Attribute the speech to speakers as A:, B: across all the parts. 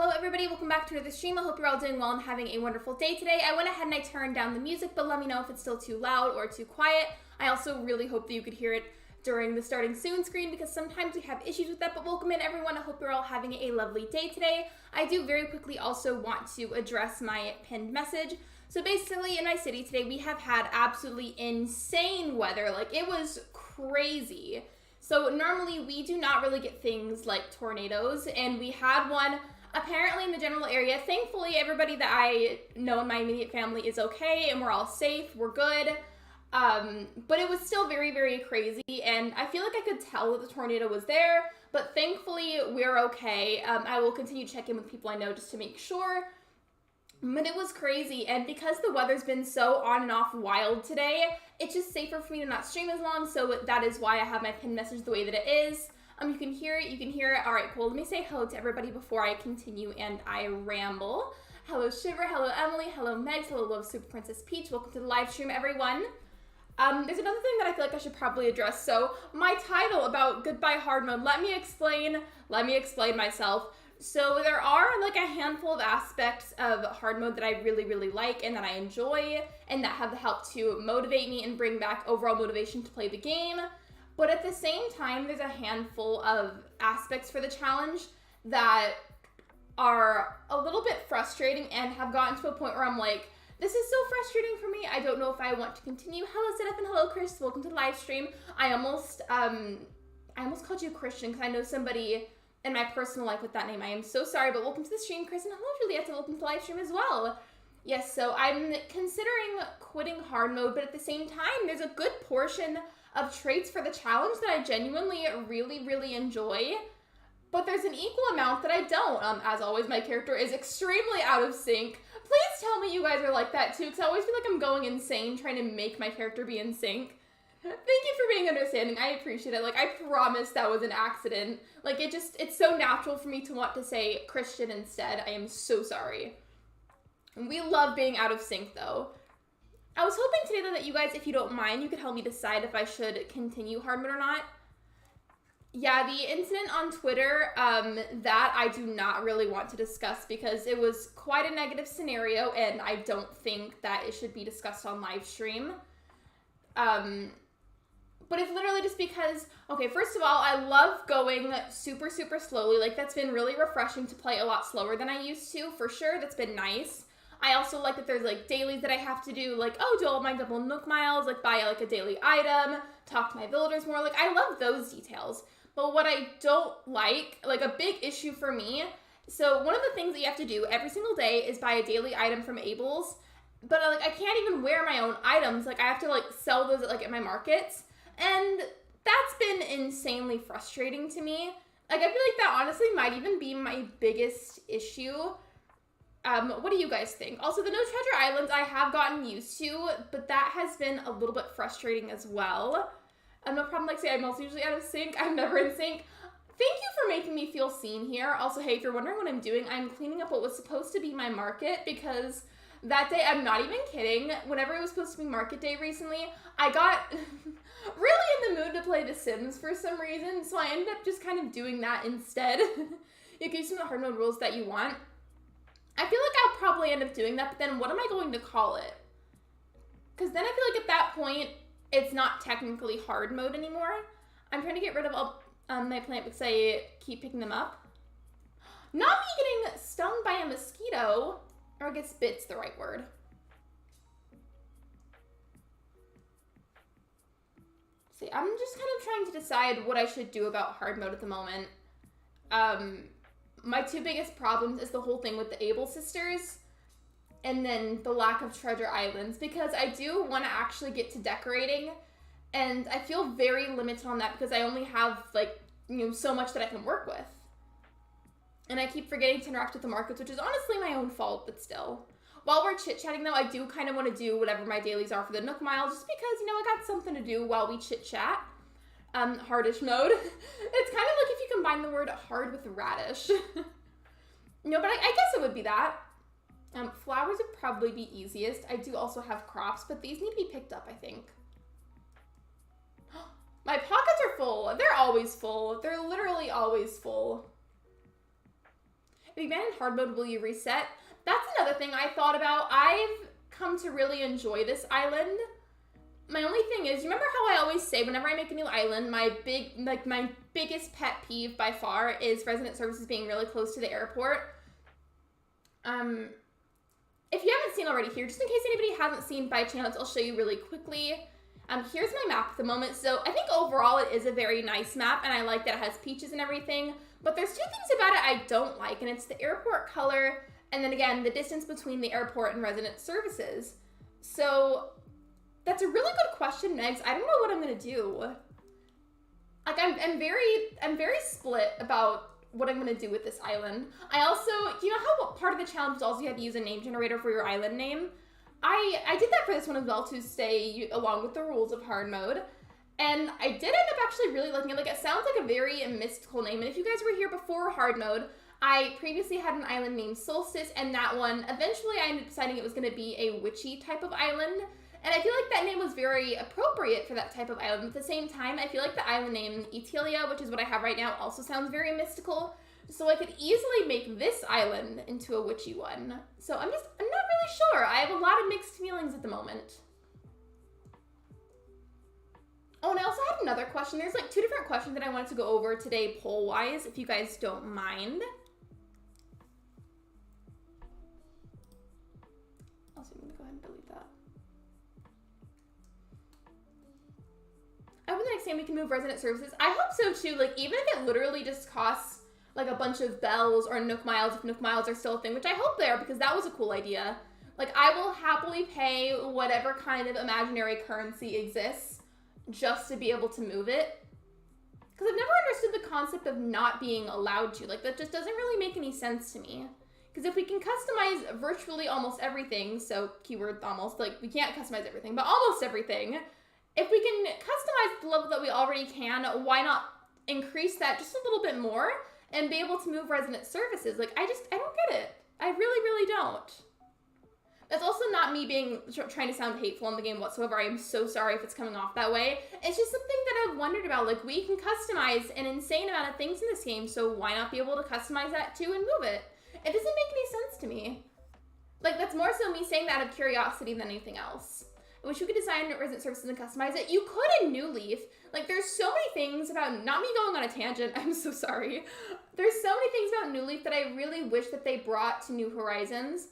A: Hello everybody, welcome back to another stream. I hope you're all doing well and having a wonderful day today. I went ahead and I turned down the music, but let me know if it's still too loud or too quiet. I also really hope that you could hear it during the starting soon screen because sometimes we have issues with that, but welcome in everyone. I hope you're all having a lovely day today. I do very quickly also want to address my pinned message. So basically in my city today, we have had absolutely insane weather. Like it was crazy. So normally we do not really get things like tornadoes, and we had one apparently in the general area. Thankfully, everybody that I know in my immediate family is okay, and we're all safe, we're good. But it was still very, very crazy, and I feel like I could tell that the tornado was there, but thankfully we're okay. I will continue to check in with people I know just to make sure. But it was crazy, and because the weather's been so on and off wild today, it's just safer for me to not stream as long, so that is why I have my pinned message the way that it is. You can hear it. All right, cool. Let me say hello to everybody before I continue and I ramble. Hello, Shiver. Hello, Emily. Hello, Megs. Hello, Love Super Princess Peach. Welcome to the live stream, everyone. There's another thing that I feel like I should probably address. So my title about Goodbye Hard Mode, let me explain myself. So there are like a handful of aspects of hard mode that I really, really like and that I enjoy and that have helped to motivate me and bring back overall motivation to play the game. But at the same time, there's a handful of aspects for the challenge that are a little bit frustrating and have gotten to a point where I'm like, this is so frustrating for me. I don't know if I want to continue. Hello, Sedef, and hello, Chris. Welcome to the live stream. I almost called you Christian because I know somebody in my personal life with that name. I am so sorry, but welcome to the stream, Chris, and hello, Juliet, and welcome to the live stream as well. Yes, so I'm considering quitting hard mode, but at the same time, there's a good portion of traits for the challenge that I genuinely really, really enjoy, but there's an equal amount that I don't. As always, my character is extremely out of sync. Please tell me you guys are like that too, because I always feel like I'm going insane trying to make my character be in sync. Thank you for being understanding. I appreciate it. Like, I promise that was an accident. Like, it's so natural for me to want to say Christian instead. I am so sorry. We love being out of sync, though. I was hoping today, though, that you guys, if you don't mind, you could help me decide if I should continue hard mode or not. Yeah, the incident on Twitter, that I do not really want to discuss because it was quite a negative scenario, and I don't think that it should be discussed on live stream. But it's literally just because, okay, first of all, I love going super, super slowly. Like, that's been really refreshing to play a lot slower than I used to, for sure. That's been nice. I also like that there's, like, dailies that I have to do, like, oh, do all my double Nook miles, like, buy, like, a daily item, talk to my villagers more. Like, I love those details. But what I don't like a big issue for me, so one of the things that you have to do every single day is buy a daily item from Abel's, but, like, I can't even wear my own items. Like, I have to, like, sell those, at my markets. And that's been insanely frustrating to me. Like, I feel like that honestly might even be my biggest issue. What do you guys think? Also, the No Treasure Islands I have gotten used to, but that has been a little bit frustrating as well. No problem, Lexi. I'm also usually out of sync. I'm never in sync. Thank you for making me feel seen here. Also, hey, if you're wondering what I'm doing, I'm cleaning up what was supposed to be my market because that day, I'm not even kidding, whenever it was supposed to be market day recently, I got really in the mood to play The Sims for some reason, so I ended up just kind of doing that instead. You can use some of the hard mode rules that you want. I feel like I'll probably end up doing that, but then what am I going to call it? Because then I feel like at that point, it's not technically hard mode anymore. I'm trying to get rid of all my plant because I keep picking them up. Not me getting stung by a mosquito. Or I guess bit's the right word. See, I'm just kind of trying to decide what I should do about hard mode at the moment. My two biggest problems is the whole thing with the Able sisters and then the lack of treasure islands, because I do want to actually get to decorating, and I feel very limited on that because I only have, like, so much that I can work with. And I keep forgetting to interact with the markets, which is honestly my own fault, but still. While we're chit-chatting, though, I do kind of want to do whatever my dailies are for the Nook Mile, just because, I got something to do while we chit-chat. Hardish mode. It's kind of like if you combine the word hard with radish. No, but I guess it would be that. Flowers would probably be easiest. I do also have crops, but these need to be picked up, I think. My pockets are full. They're always full. They're literally always full. If you abandon hard mode, will you reset? That's another thing I thought about. I've come to really enjoy this island. My only thing is, you remember how I always say whenever I make a new island, my biggest pet peeve by far is resident services being really close to the airport. If you haven't seen already here, just in case anybody hasn't seen by chance, I'll show you really quickly. Here's my map at the moment. So I think overall it is a very nice map, and I like that it has peaches and everything. But there's two things about it I don't like, and it's the airport color, and then again, the distance between the airport and resident services. So that's a really good question, Megs. I don't know what I'm gonna do. Like, I'm very split about what I'm gonna do with this island. I also, you know how part of the challenge was also you had to use a name generator for your island name? I did that for this one as well to stay along with the rules of hard mode. And I did end up actually really liking it. Like, it sounds like a very mystical name. And if you guys were here before hard mode, I previously had an island named Solstice, and that one, eventually I ended up deciding it was gonna be a witchy type of island. And I feel like that name was very appropriate for that type of island. At the same time, I feel like the island name Etelia, which is what I have right now, also sounds very mystical. So I could easily make this island into a witchy one. So I'm not really sure. I have a lot of mixed feelings at the moment. Oh, and I also had another question. There's like 2 different questions that I wanted to go over today poll-wise, if you guys don't mind. Also, I'm gonna go ahead and delete that. I hope the next time we can move resident services. I hope so too. Like, even if it literally just costs like a bunch of bells or Nook Miles, if Nook Miles are still a thing, which I hope they are, because that was a cool idea. Like, I will happily pay whatever kind of imaginary currency exists just to be able to move it. Because I've never understood the concept of not being allowed to. Like, that just doesn't really make any sense to me. Because if we can customize virtually almost everything, so keyword almost, like, we can't customize everything, but almost everything, if we can customize the level that we already can, why not increase that just a little bit more and be able to move resident services? Like, I don't get it. I really, really don't. That's also not me trying to sound hateful in the game whatsoever. I am so sorry if it's coming off that way. It's just something that I've wondered about. Like, we can customize an insane amount of things in this game, so why not be able to customize that too and move it? It doesn't make any sense to me. Like, that's more so me saying that out of curiosity than anything else. I wish you could design resident services and customize it. You could in New Leaf. Like, there's so many things about, not me going on a tangent, I'm so sorry. There's so many things about New Leaf that I really wish that they brought to New Horizons.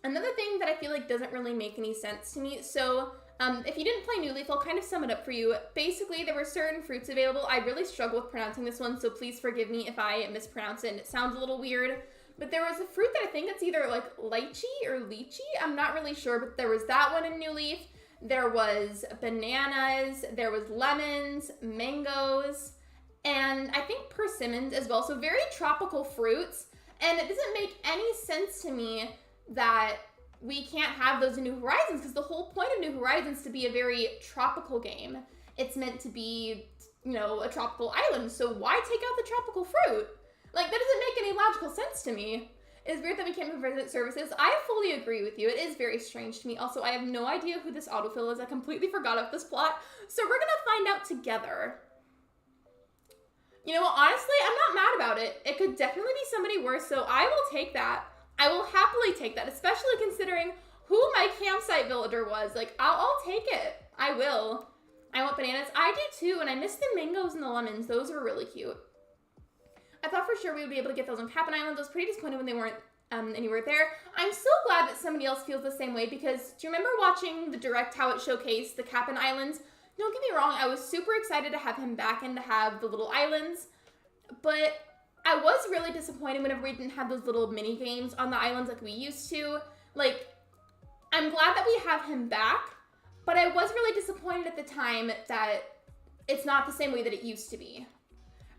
A: Another thing that I feel like doesn't really make any sense to me, so if you didn't play New Leaf, I'll kind of sum it up for you. Basically, there were certain fruits available. I really struggle with pronouncing this one, so please forgive me if I mispronounce it and it sounds a little weird. But there was a fruit that I think it's either like lychee or lychee. I'm not really sure, but there was that one in New Leaf. There was bananas, there was lemons, mangoes, and I think persimmons as well. So very tropical fruits. And it doesn't make any sense to me that we can't have those in New Horizons, because the whole point of New Horizons is to be a very tropical game. It's meant to be, you know, a tropical island. So why take out the tropical fruit? Like, that doesn't make any logical sense to me. It's weird that we can't move resident services. I fully agree with you. It is very strange to me. Also, I have no idea who this autofill is. I completely forgot of this plot. So we're gonna find out together. You know what? Honestly, I'm not mad about it. It could definitely be somebody worse, so I will take that. I will happily take that, especially considering who my campsite villager was. Like, I'll take it. I will. I want bananas. I do too, and I miss the mangoes and the lemons. Those were really cute. I thought for sure we would be able to get those on Cap'n Island. I was pretty disappointed when they weren't anywhere there. I'm so glad that somebody else feels the same way, because do you remember watching the direct how it showcased the Cap'n Islands? Don't get me wrong, I was super excited to have him back and to have the little islands, but I was really disappointed whenever we didn't have those little mini games on the islands like we used to. Like, I'm glad that we have him back, but I was really disappointed at the time that it's not the same way that it used to be.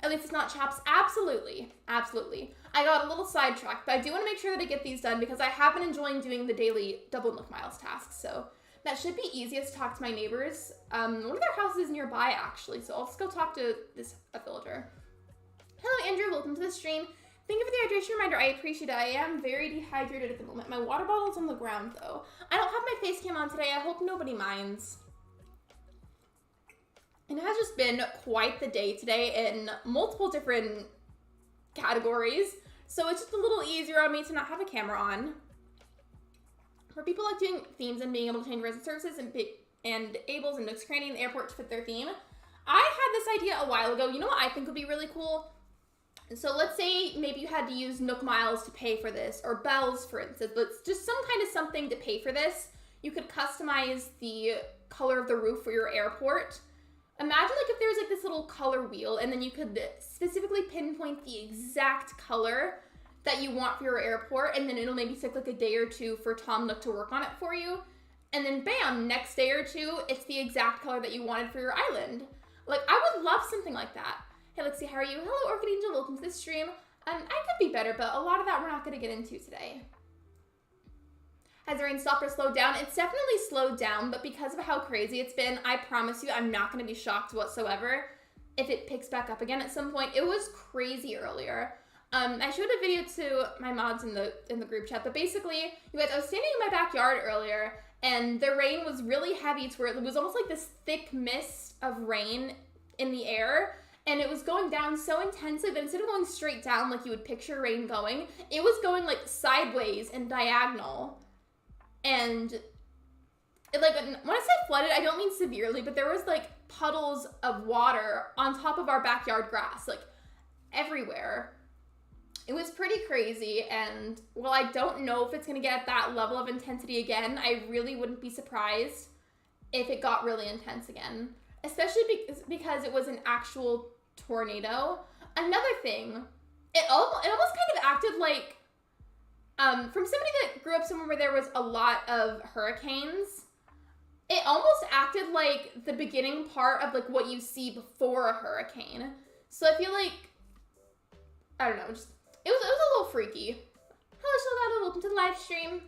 A: At least it's not Chaps. Absolutely. Absolutely. I got a little sidetracked, but I do want to make sure that I get these done, because I have been enjoying doing the daily double Nook Miles tasks, so that should be easiest to talk to my neighbors. One of their houses is nearby, actually, so I'll just go talk to this villager. Hello, Andrew. Welcome to the stream. Thank you for the hydration reminder. I appreciate it. I am very dehydrated at the moment. My water bottle's on the ground, though. I don't have my face cam on today. I hope nobody minds. It has just been quite the day today in multiple different categories. So it's just a little easier on me to not have a camera on. For people like doing themes and being able to change resident services and Abel's and Nook's Cranny in the airport to fit their theme, I had this idea a while ago. You know what I think would be really cool? So let's say maybe you had to use Nook Miles to pay for this, or Bells, for instance. But just some kind of something to pay for this. You could customize the color of the roof for your airport. Imagine like if there was like this little color wheel, and then you could specifically pinpoint the exact color that you want for your airport, and then it'll maybe take like a day or two for Tom Nook to work on it for you. And then bam, next day or two, it's the exact color that you wanted for your island. Like, I would love something like that. Hey, Lexi, how are you? Hello, Orchid Angel, welcome to the stream. I could be better, but a lot of that we're not gonna get into today. Has the rain stopped or slowed down? It's definitely slowed down, but because of how crazy it's been, I promise you, I'm not gonna be shocked whatsoever if it picks back up again at some point. It was crazy earlier. I showed a video to my mods in the group chat, but basically, you guys, I was standing in my backyard earlier, and the rain was really heavy to where it was almost like this thick mist of rain in the air, and it was going down so intensely that instead of going straight down like you would picture rain going, it was going like sideways and diagonal. And it, like, when I say flooded, I don't mean severely, but there was like puddles of water on top of our backyard grass, like everywhere. It was pretty crazy, and while I don't know if it's going to get that level of intensity again, I really wouldn't be surprised if it got really intense again, especially because it was an actual tornado. Another thing, it almost kind of acted like, from somebody that grew up somewhere where there was a lot of hurricanes, it almost acted like the beginning part of like what you see before a hurricane. So I feel like, I don't know, just... It was a little freaky. Hello, Shalvado, welcome to the live stream.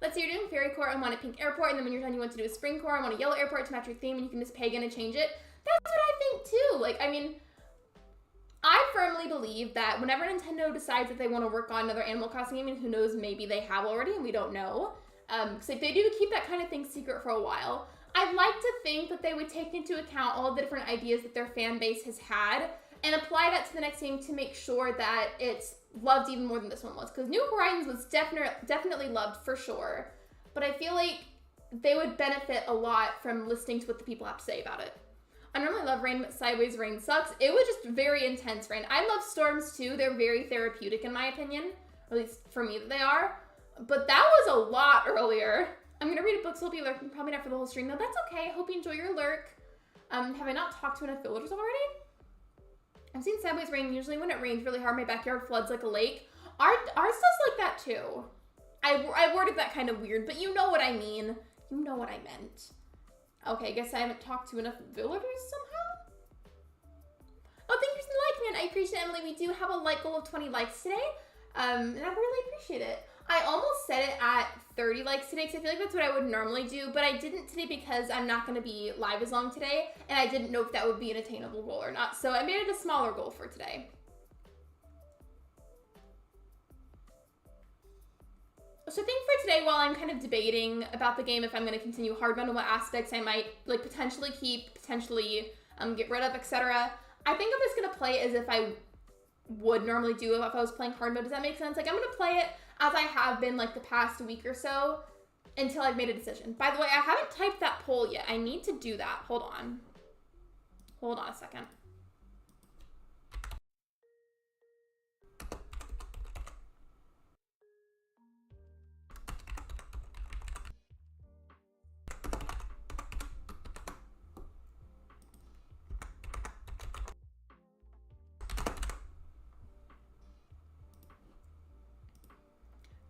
A: Let's say you're doing fairy core and want a pink airport, and then when you're done, you want to do a spring core and want a yellow airport to match your theme, and you can just pay again and change it. That's what I think too. Like, I mean, I firmly believe that whenever Nintendo decides that they want to work on another Animal Crossing game, and who knows, maybe they have already and we don't know, because if they do keep that kind of thing secret for a while, I'd like to think that they would take into account all the different ideas that their fan base has had and apply that to the next game to make sure that it's loved even more than this one was. Because New Horizons was definitely loved for sure, but I feel like they would benefit a lot from listening to what the people have to say about it. I normally love rain, but sideways rain sucks. It was just very intense rain. I love storms too. They're very therapeutic in my opinion, or at least for me that they are. But that was a lot earlier. I'm gonna read a book, so I'll be lurking. Probably not for the whole stream though. That's okay. Hope you enjoy your lurk. Have I not talked to enough villagers already? I've seen sideways rain. Usually when it rains really hard, my backyard floods like a lake. Ours does like that too. I worded that kind of weird, but you know what I mean. You know what I meant. Okay, I guess I haven't talked to enough villagers somehow. Oh, thank you for the like, man. I appreciate it, Emily. We do have a like goal of 20 likes today, and I really appreciate it. I almost set it at 30 likes today because I feel like that's what I would normally do, but I didn't today because I'm not going to be live as long today, and I didn't know if that would be an attainable goal or not, so I made it a smaller goal for today. So I think for today, while I'm kind of debating about the game, if I'm going to continue hard mode and what aspects I might like potentially keep, potentially get rid of, etc., I think I'm just going to play as if I would normally do if I was playing hard mode. Does that make sense? Like, I'm going to play it as I have been like the past week or so until I've made a decision. By the way, I haven't typed that poll yet. I need to do that. Hold on. Hold on a second.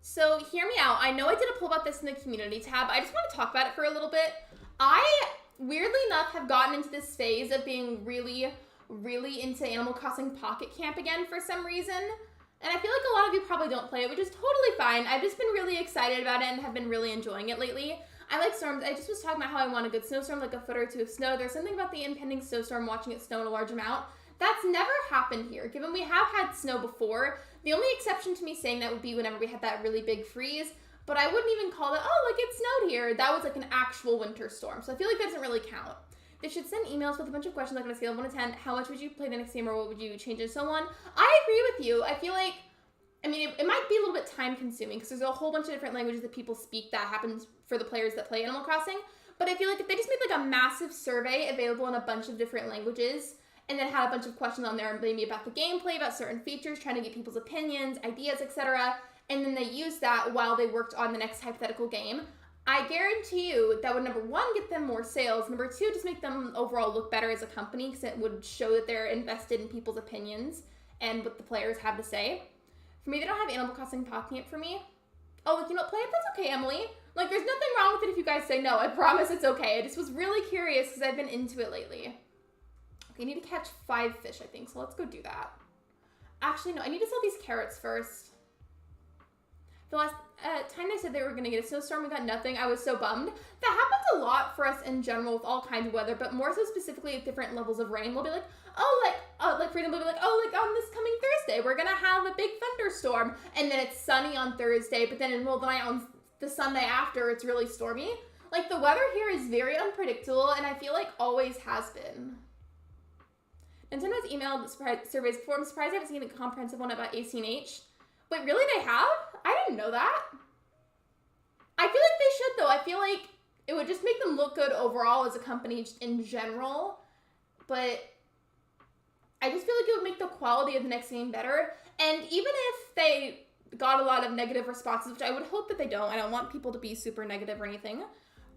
A: So hear me out. I know I did a poll about this in the community tab. I just want to talk about it for a little bit. I, weirdly enough, have gotten into this phase of being really, really into Animal Crossing Pocket Camp again for some reason. And I feel like a lot of you probably don't play it, which is totally fine. I've just been really excited about it and have been really enjoying it lately. I like storms. I just was talking about how I want a good snowstorm, like a foot or two of snow. There's something about the impending snowstorm, watching it snow in a large amount. That's never happened here, given we have had snow before. The only exception to me saying that would be whenever we had that really big freeze, but I wouldn't even call it, oh, like it snowed here. That was like an actual winter storm, so I feel like that doesn't really count. They should send emails with a bunch of questions like on a scale of 1 to 10. How much would you play the next game, or what would you change, and so on? I agree with you. I feel like I mean, it might be a little bit time consuming because there's a whole bunch of different languages that people speak that happens for the players that play Animal Crossing. But I feel like if they just made like a massive survey available in a bunch of different languages and then had a bunch of questions on there maybe about the gameplay, about certain features, trying to get people's opinions, ideas, etc., and then they used that while they worked on the next hypothetical game, I guarantee you that would, number one, get them more sales, number two, just make them overall look better as a company because it would show that they're invested in people's opinions and what the players have to say. For me, they don't have Animal Crossing talking it for me. Oh, like, you know, play it, that's okay, Emily. Like, there's nothing wrong with it if you guys say no. I promise it's okay. I just was really curious because I've been into it lately. Okay, I need to catch 5 fish, I think, so let's go do that. Actually, no, I need to sell these carrots first. The last time they said they were going to get a snowstorm, we got nothing. I was so bummed. That happens a lot for us in general with all kinds of weather, but more so specifically at different levels of rain. We'll be like, oh, like Freedom will be like, oh, like on this coming Thursday, we're going to have a big thunderstorm. And then it's sunny on Thursday, but then in the middle of the night on the Sunday after, it's really stormy. Like, the weather here is very unpredictable, and I feel like always has been. Nintendo's emailed surveys before. I'm surprised I haven't seen a comprehensive one about ACNH. Wait, really? They have? I didn't know that. I feel like they should, though. I feel like it would just make them look good overall as a company in general. But I just feel like it would make the quality of the next game better. And even if they got a lot of negative responses, which I would hope that they don't. I don't want people to be super negative or anything.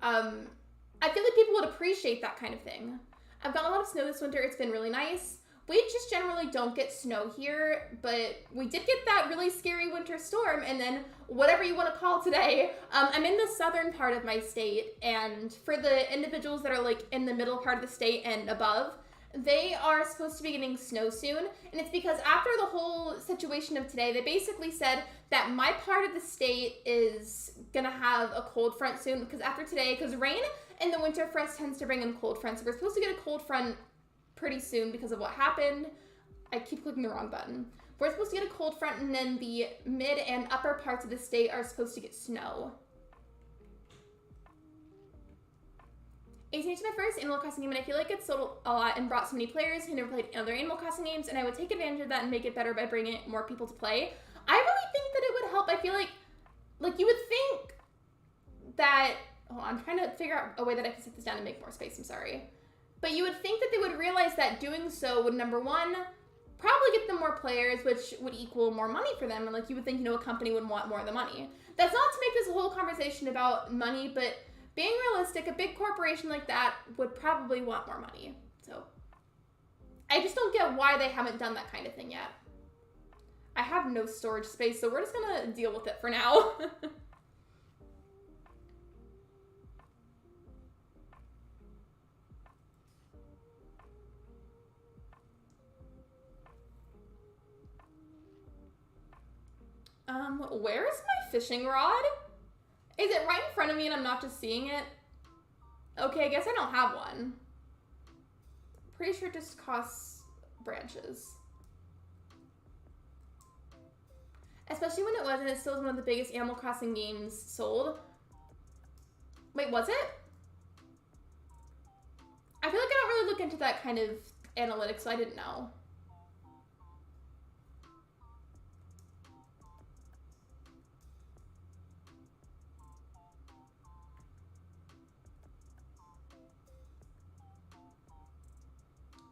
A: I feel like people would appreciate that kind of thing. I've gotten a lot of snow this winter. It's been really nice. We just generally don't get snow here, but we did get that really scary winter storm, and then whatever you want to call today. I'm in the southern part of my state, and for the individuals that are like in the middle part of the state and above, they are supposed to be getting snow soon, and it's because after the whole situation of today, they basically said that my part of the state is gonna have a cold front soon, because after today, because rain in the winter for us tends to bring in cold fronts, so we're supposed to get a cold front pretty soon because of what happened. I keep clicking the wrong button. We're supposed to get a cold front, and then the mid and upper parts of the state are supposed to get snow. ACNH is my first Animal Crossing game, and I feel like it's sold a lot and brought so many players who never played other Animal Crossing games, and I would take advantage of that and make it better by bringing more people to play. I really think that it would help. I feel like you would think that, oh, I'm trying to figure out a way that I can set this down and make more space, I'm sorry. But you would think that they would realize that doing so would, number one, probably get them more players, which would equal more money for them. And like you would think, you know, a company would want more of the money. That's not to make this a whole conversation about money, but being realistic, a big corporation like that would probably want more money. So I just don't get why they haven't done that kind of thing yet. I have no storage space, so we're just gonna deal with it for now. Where's my fishing rod? Is it right in front of me and I'm not just seeing it? Okay, I guess I don't have one. Pretty sure it just costs branches. Especially when it was, and it still is one of the biggest Animal Crossing games sold. Wait, was it? I feel like I don't really look into that kind of analytics, so I didn't know.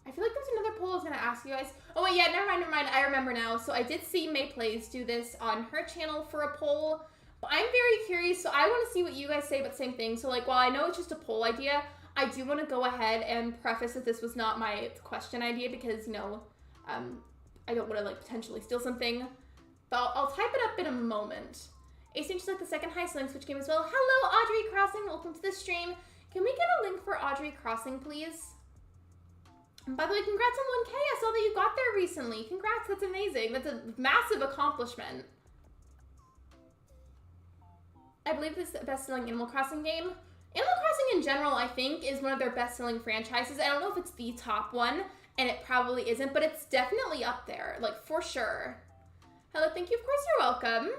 A: I feel like there's another poll I was going to ask you guys. Oh, wait, yeah, never mind. I remember now. So I did see May Plays do this on her channel for a poll. But I'm very curious, so I want to see what you guys say about the same thing. So, like, while I know it's just a poll idea, I do want to go ahead and preface that this was not my question idea because, you know, I don't want to, like, potentially steal something. But I'll type it up in a moment. ACNH is, like, the second highest selling Switch game as well. Hello, Audrey Crossing. Welcome to the stream. Can we get a link for Audrey Crossing, please? And by the way, congrats on 1K. I saw that you got there recently. Congrats, that's amazing. That's a massive accomplishment. I believe this is the best-selling Animal Crossing game. Animal Crossing in general, I think, is one of their best-selling franchises. I don't know if it's the top one, and it probably isn't, but it's definitely up there, like, for sure. Hello, thank you. Of course, you're welcome.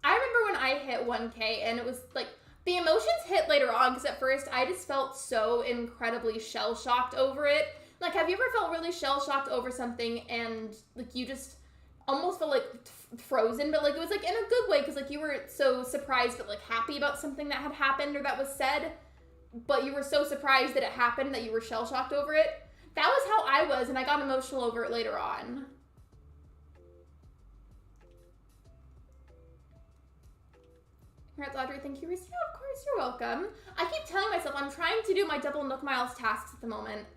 A: I remember when I hit 1K, and it was, like, the emotions hit later on, because at first I just felt so incredibly shell-shocked over it. Like, have you ever felt really shell-shocked over something and, like, you just almost felt like frozen, but like it was like in a good way, because like you were so surprised but like happy about something that had happened or that was said, but you were so surprised that it happened that you were shell-shocked over it. That was how I was, and I got emotional over it later on. Congrats, Audrey. Thank you, Reese. Yeah, of course, you're welcome. I keep telling myself I'm trying to do my double Nook Miles tasks at the moment,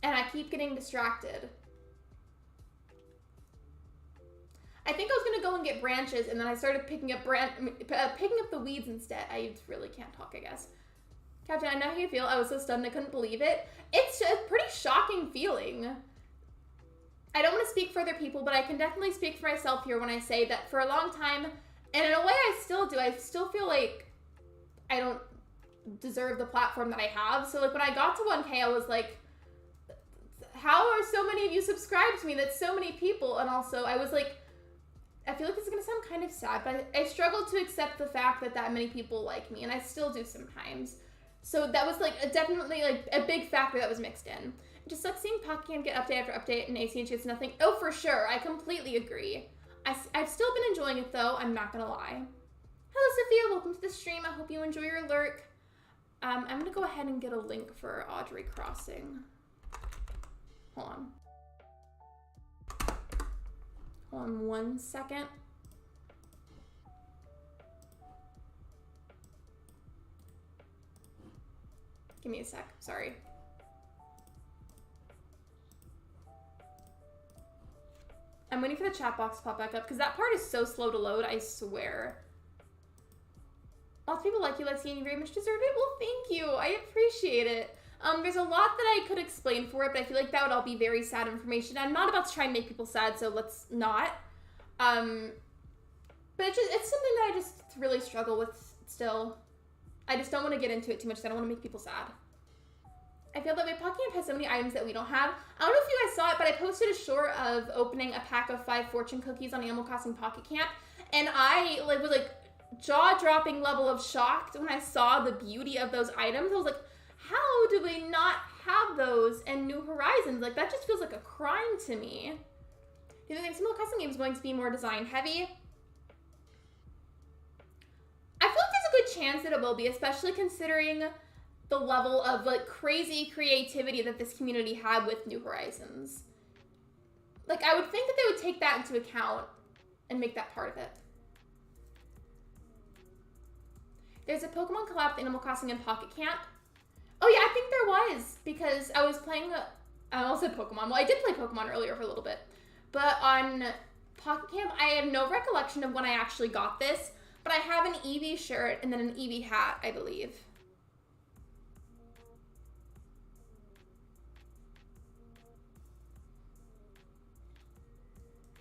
A: and I keep getting distracted. I think I was gonna go and get branches, and then I started picking up the weeds instead. I really can't talk, I guess. Captain, I know how you feel. I was so stunned I couldn't believe it. It's a pretty shocking feeling. I don't want to speak for other people, but I can definitely speak for myself here when I say that for a long time, and in a way I still do, I still feel like I don't deserve the platform that I have. So like when I got to 1K, I was like, how are so many of you subscribed to me? That's so many people. And also I was like, I feel like this is going to sound kind of sad, but I struggled to accept the fact that that many people like me, and I still do sometimes. So that was like definitely like a big factor that was mixed in. Just like seeing Pocket Camp get update after update and ACNH gets nothing. Oh, for sure. I completely agree. I've still been enjoying it though. I'm not going to lie. Hello, Sophia. Welcome to the stream. I hope you enjoy your lurk. I'm going to go ahead and get a link for Audrey Crossing. Hold on. Hold on 1 second. Give me a sec, sorry. I'm waiting for the chat box to pop back up because that part is so slow to load, I swear. Lots of people like you, Lexi, and you very much deserve it. Well, thank you. I appreciate it. There's a lot that I could explain for it, but I feel like that would all be very sad information. I'm not about to try and make people sad, so let's not. But it's something that I just really struggle with still. I just don't want to get into it too much because I don't want to make people sad. I feel that my Pocket Camp has so many items that we don't have. I don't know if you guys saw it, but I posted a short of opening a pack of 5 fortune cookies on Animal Crossing Pocket Camp, and I was like jaw-dropping level of shocked when I saw the beauty of those items. I was like, how do we not have those in New Horizons? Like, that just feels like a crime to me. Do you think Animal Crossing game is going to be more design heavy? I feel like there's a good chance that it will be, especially considering the level of like crazy creativity that this community had with New Horizons. Like, I would think that they would take that into account and make that part of it. There's a Pokemon collab with Animal Crossing in Pocket Camp. Oh yeah, I think there was, because I was playing, I almost said Pokemon. Well, I did play Pokemon earlier for a little bit. But on Pocket Camp, I have no recollection of when I actually got this, but I have an Eevee shirt and then an Eevee hat, I believe.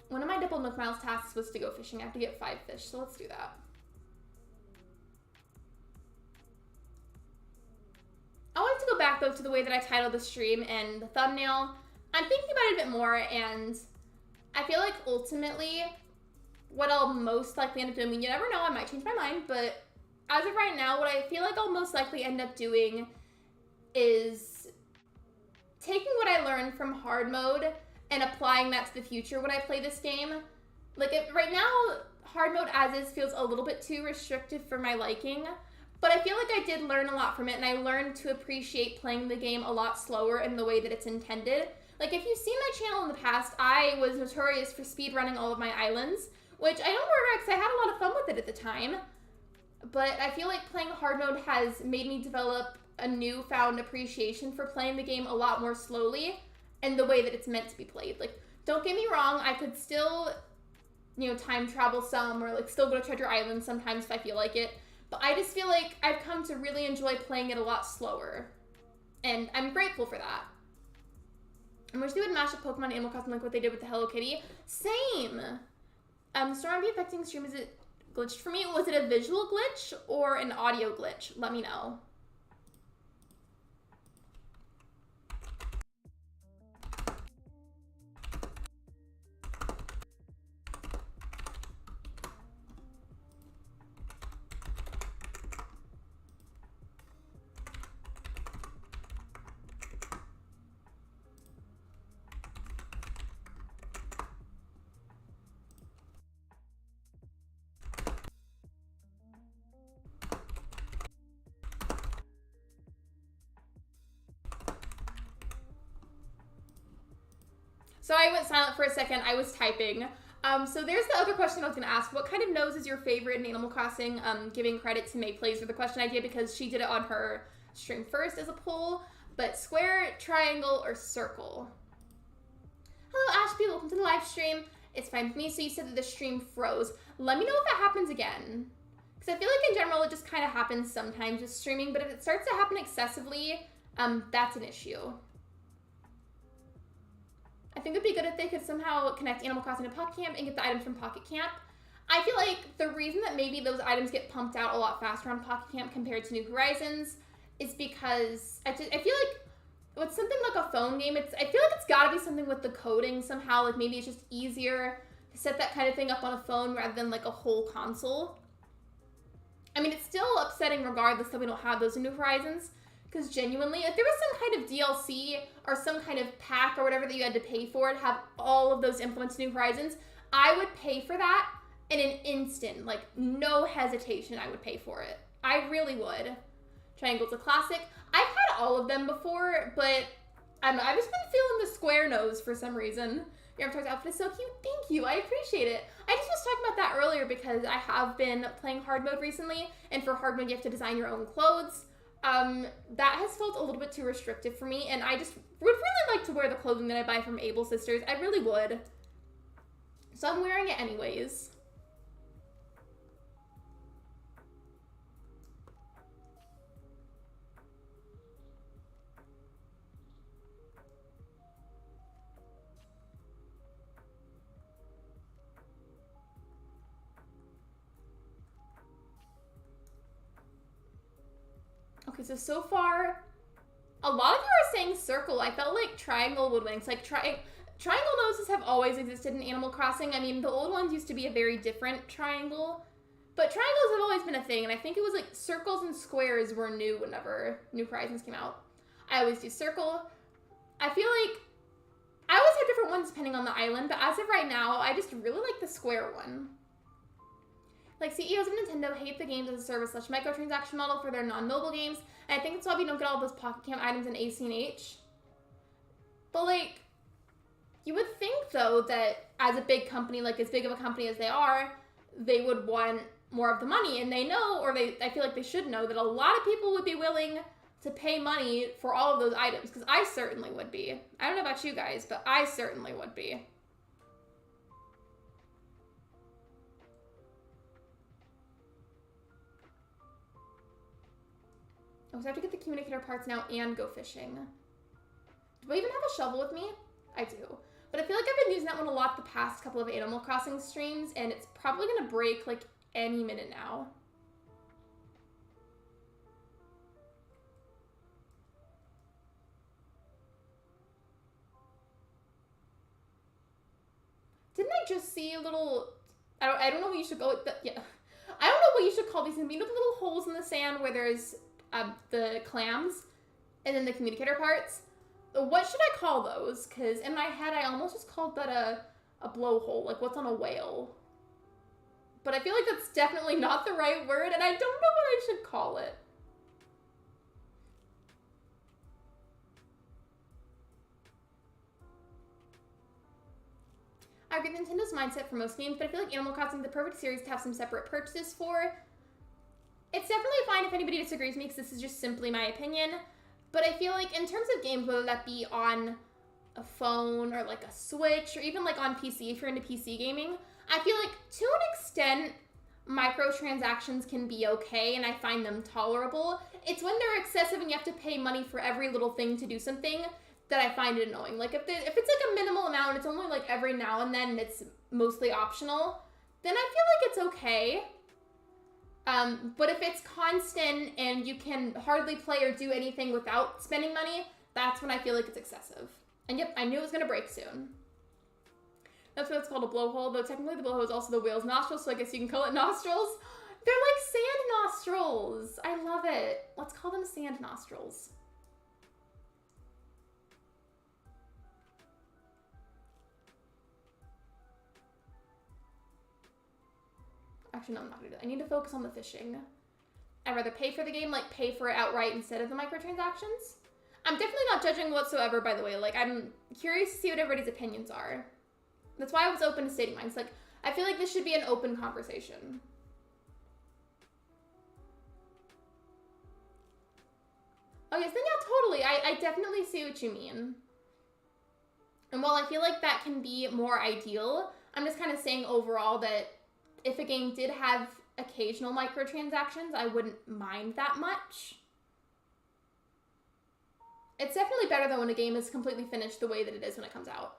A: One of my double Nook Miles tasks was to go fishing. I have to get 5 fish, so let's do that. I wanted to go back, though, to the way that I titled the stream and the thumbnail. I'm thinking about it a bit more, and I feel like ultimately what I'll most likely end up doing, I mean, you never know, I might change my mind, but as of right now, what I feel like I'll most likely end up doing is taking what I learned from hard mode and applying that to the future when I play this game. Like, right now, hard mode as is feels a little bit too restrictive for my liking, but I feel like I did learn a lot from it, and I learned to appreciate playing the game a lot slower in the way that it's intended. Like, if you've seen my channel in the past, I was notorious for speedrunning all of my islands, which I don't regret because I had a lot of fun with it at the time. But I feel like playing hard mode has made me develop a newfound appreciation for playing the game a lot more slowly and the way that it's meant to be played. Like, don't get me wrong, I could still, you know, time travel some or like still go to Treasure Island sometimes if I feel like it. But I just feel like I've come to really enjoy playing it a lot slower. And I'm grateful for that. I wish they would mash up Pokemon and Animal Crossing like what they did with the Hello Kitty. Same! The storm might be affecting the stream. Is it glitched for me? Was it a visual glitch or an audio glitch? Let me know. So I went silent for a second. I was typing. So there's the other question I was going to ask. What kind of nose is your favorite in Animal Crossing? Giving credit to May Plays for the question idea because she did it on her stream first as a poll. But square, triangle, or circle? Hello, Ashby. Welcome to the live stream. It's fine with me. So you said that the stream froze. Let me know if that happens again. Because I feel like in general it just kind of happens sometimes with streaming. But if it starts to happen excessively, that's an issue. I think it'd be good if they could somehow connect Animal Crossing to Pocket Camp and get the items from Pocket Camp. I feel like the reason that maybe those items get pumped out a lot faster on Pocket Camp compared to New Horizons is because I feel like with something like a phone game, I feel like it's got to be something with the coding somehow. Like maybe it's just easier to set that kind of thing up on a phone rather than like a whole console. I mean, it's still upsetting regardless that we don't have those in New Horizons. Because genuinely, if there was some kind of DLC or some kind of pack or whatever that you had to pay for to have all of those implements in New Horizons, I would pay for that in an instant. Like, no hesitation, I would pay for it. I really would. Triangle's a classic. I've had all of them before, but I don't know. I've just been feeling the square nose for some reason. Your avatar's outfit is so cute. Thank you. I appreciate it. I just was talking about that earlier because I have been playing hard mode recently, and for hard mode, you have to design your own clothes. That has felt a little bit too restrictive for me, and I just would really like to wear the clothing that I buy from Able Sisters. I really would. So I'm wearing it anyways. Okay, so far, a lot of you are saying circle. I felt like triangle would win. It's like triangle noses have always existed in Animal Crossing. I mean, the old ones used to be a very different triangle, but triangles have always been a thing, and I think it was like circles and squares were new whenever New Horizons came out. I always do circle. I feel like I always have different ones depending on the island, but as of right now, I just really like the square one. Like, CEOs of Nintendo hate the games as a service / microtransaction model for their non-mobile games, and I think it's why we don't get all those Pocket Camp items in ACNH. But, like, you would think, though, that as a big company, like, as big of a company as they are, they would want more of the money, and they know, or I feel like they should know, that a lot of people would be willing to pay money for all of those items, because I certainly would be. I don't know about you guys, but I certainly would be. Oh, so I have to get the communicator parts now and go fishing. Do I even have a shovel with me? I do. But I feel like I've been using that one a lot the past couple of Animal Crossing streams, and it's probably going to break, like, any minute now. Didn't I just see a little... I don't know what you should go with, but yeah. I don't know what you should call these. You know the little holes in the sand where there's... the clams, and then the communicator parts. What should I call those? Because in my head, I almost just called that a blowhole, like what's on a whale. But I feel like that's definitely not the right word, and I don't know what I should call it. I agree with Nintendo's mindset for most games, but I feel like Animal Crossing is the perfect series to have some separate purchases for. It's definitely fine if anybody disagrees with me, because this is just simply my opinion. But I feel like in terms of games, whether that be on a phone or like a Switch or even like on PC, if you're into PC gaming, I feel like to an extent, microtransactions can be okay and I find them tolerable. It's when they're excessive and you have to pay money for every little thing to do something that I find it annoying. Like if it's like a minimal amount and it's only like every now and then and it's mostly optional, then I feel like it's okay. But if it's constant and you can hardly play or do anything without spending money, that's when I feel like it's excessive. And yep, I knew it was going to break soon. That's why it's called a blowhole, though technically the blowhole is also the whale's nostrils, so I guess you can call it nostrils. They're like sand nostrils. I love it. Let's call them sand nostrils. Actually, no, I'm not gonna do that. I need to focus on the fishing. I'd rather pay for the game, like pay for it outright instead of the microtransactions. I'm definitely not judging whatsoever, by the way. Like, I'm curious to see what everybody's opinions are. That's why I was open to stating mine. It's like, I feel like this should be an open conversation. Oh, yes, then yeah, totally. I definitely see what you mean. And while I feel like that can be more ideal, I'm just kind of saying overall that if a game did have occasional microtransactions, I wouldn't mind that much. It's definitely better than when a game is completely finished the way that it is when it comes out.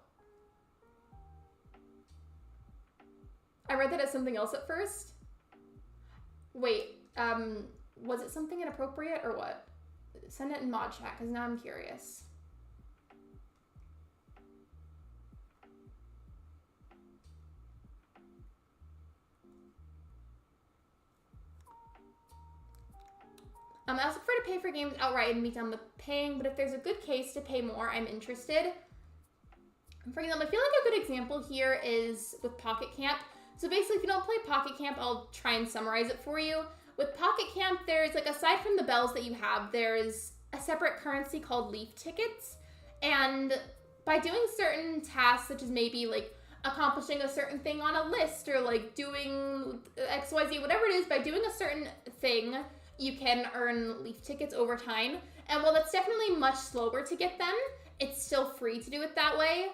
A: I read that as something else at first. Wait, was it something inappropriate or what? Send it in mod chat, because now I'm curious. I also prefer to pay for games outright and be done with paying, but if there's a good case to pay more, I'm interested. For example, I feel like a good example here is with Pocket Camp. So basically, if you don't play Pocket Camp, I'll try and summarize it for you. With Pocket Camp, there's like, aside from the bells that you have, there's a separate currency called leaf tickets. And by doing certain tasks, such as maybe like accomplishing a certain thing on a list or like doing XYZ, whatever it is, by doing a certain thing, you can earn leaf tickets over time. And while it's definitely much slower to get them, it's still free to do it that way.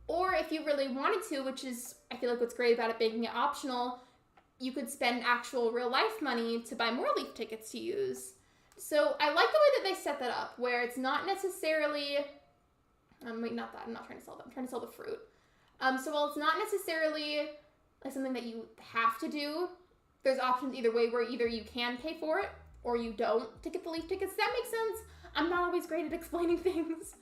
A: Or if you really wanted to, which is, I feel like what's great about it making it optional, you could spend actual real life money to buy more leaf tickets to use. So I like the way that they set that up, where it's not necessarily, wait, not that, I'm not trying to sell that, I'm trying to sell the fruit. So while it's not necessarily like something that you have to do, there's options either way where either you can pay for it or you don't to get the leaf tickets. Does that make sense? I'm not always great at explaining things.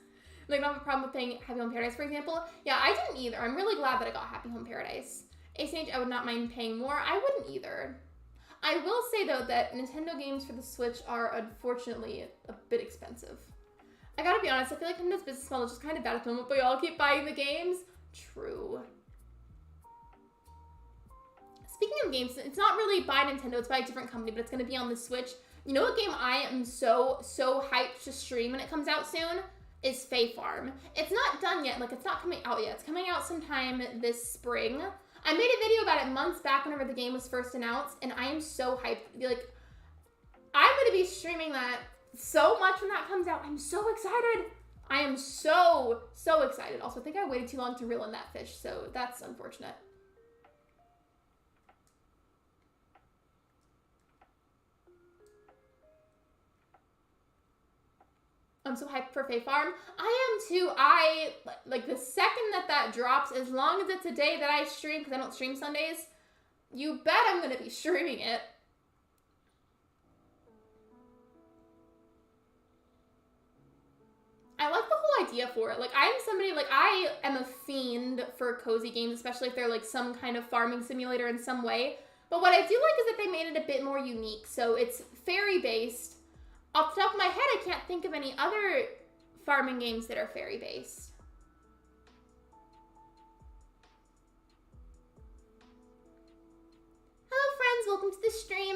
A: Like, I don't have a problem with paying Happy Home Paradise, for example. Yeah, I didn't either. I'm really glad that I got Happy Home Paradise. ACNH, I would not mind paying more. I wouldn't either. I will say, though, that Nintendo games for the Switch are, unfortunately, a bit expensive. I gotta be honest, I feel like Nintendo's business model is just kind of bad at the moment, but y'all keep buying the games. True. Speaking of games, it's not really by Nintendo, it's by a different company, but it's going to be on the Switch. You know what game I am so hyped to stream when it comes out soon? Is Fae Farm. It's not done yet, like it's not coming out yet. It's coming out sometime this spring. I made a video about it months back whenever the game was first announced, and I am so hyped. Like, I'm going to be streaming that so much when that comes out. I'm so excited. I am so excited. Also, I think I waited too long to reel in that fish, so that's unfortunate. I'm so hyped for Fae Farm. I am too. Like, the second that drops, as long as it's a day that I stream, because I don't stream Sundays, you bet I'm going to be streaming it. I like the whole idea for it. Like, I am a fiend for cozy games, especially if they're, like, some kind of farming simulator in some way. But what I do like is that they made it a bit more unique. So it's fairy-based. Off the top of my head, I can't think of any other farming games that are fairy-based. Hello, friends. Welcome to the stream.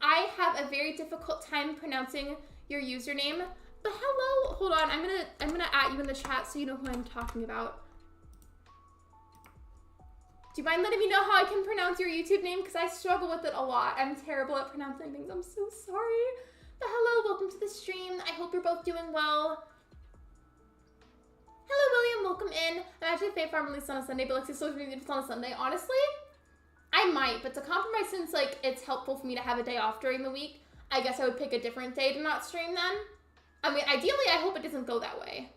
A: I have a very difficult time pronouncing your username. But hello. Hold on. I'm gonna at you in the chat so you know who I'm talking about. Do you mind letting me know how I can pronounce your YouTube name? Because I struggle with it a lot. I'm terrible at pronouncing things. I'm so sorry. But hello, welcome to the stream. I hope you're both doing well. Hello, William, welcome in. I'm actually Fae Farm released on a Sunday, but Lexi still released on a Sunday. Honestly, I might, but to compromise, since like it's helpful for me to have a day off during the week, I guess I would pick a different day to not stream then. I mean, ideally, I hope it doesn't go that way.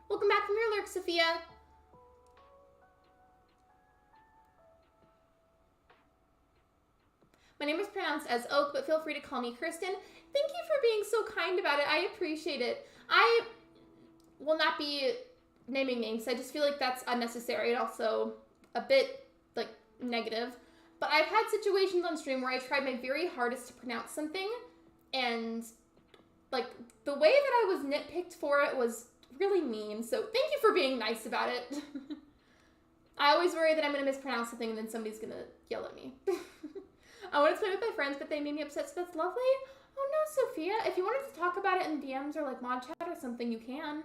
A: Welcome back from your lurk, Sophia. My name is pronounced as Oak, but feel free to call me Kristen. Thank you for being so kind about it. I appreciate it. I will not be naming names. I just feel like that's unnecessary and also a bit, like, negative. But I've had situations on stream where I tried my very hardest to pronounce something, and, like, the way that I was nitpicked for it was really mean. So thank you for being nice about it. I always worry that I'm going to mispronounce something and then somebody's going to yell at me. I wanted to play with my friends, but they made me upset, so that's lovely. Oh no, Sophia. If you wanted to talk about it in DMs or like mod chat or something, you can.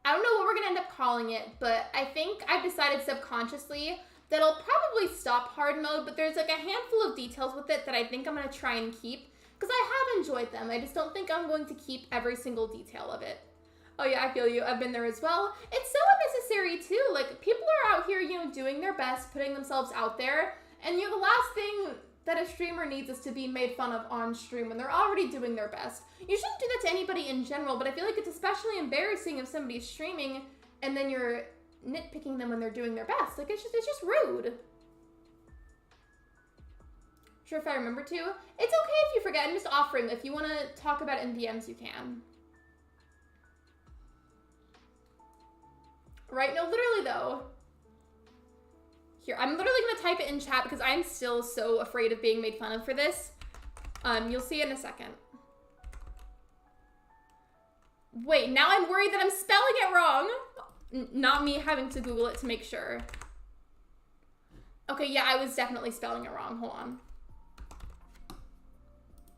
A: I don't know what we're gonna end up calling it, but I think I've decided subconsciously that I'll probably stop hard mode, but there's like a handful of details with it that I think I'm gonna try and keep, because I have enjoyed them. I just don't think I'm going to keep every single detail of it. Oh yeah, I feel you. I've been there as well. It's so unnecessary too. Like, people are out here, you know, doing their best, putting themselves out there, and you know, the last thing that a streamer needs is to be made fun of on stream when they're already doing their best. You shouldn't do that to anybody in general, but I feel like it's especially embarrassing if somebody's streaming and then you're nitpicking them when they're doing their best. Like, it's just rude. Sure, if I remember to. It's okay if you forget. I'm just offering. If you want to talk about it in DMs, you can. Right? No, literally though. Here, I'm literally gonna type it in chat because I'm still so afraid of being made fun of for this. You'll see it in a second. Wait, now I'm worried that I'm spelling it wrong. Not me having to Google it to make sure. Okay, yeah, I was definitely spelling it wrong. Hold on.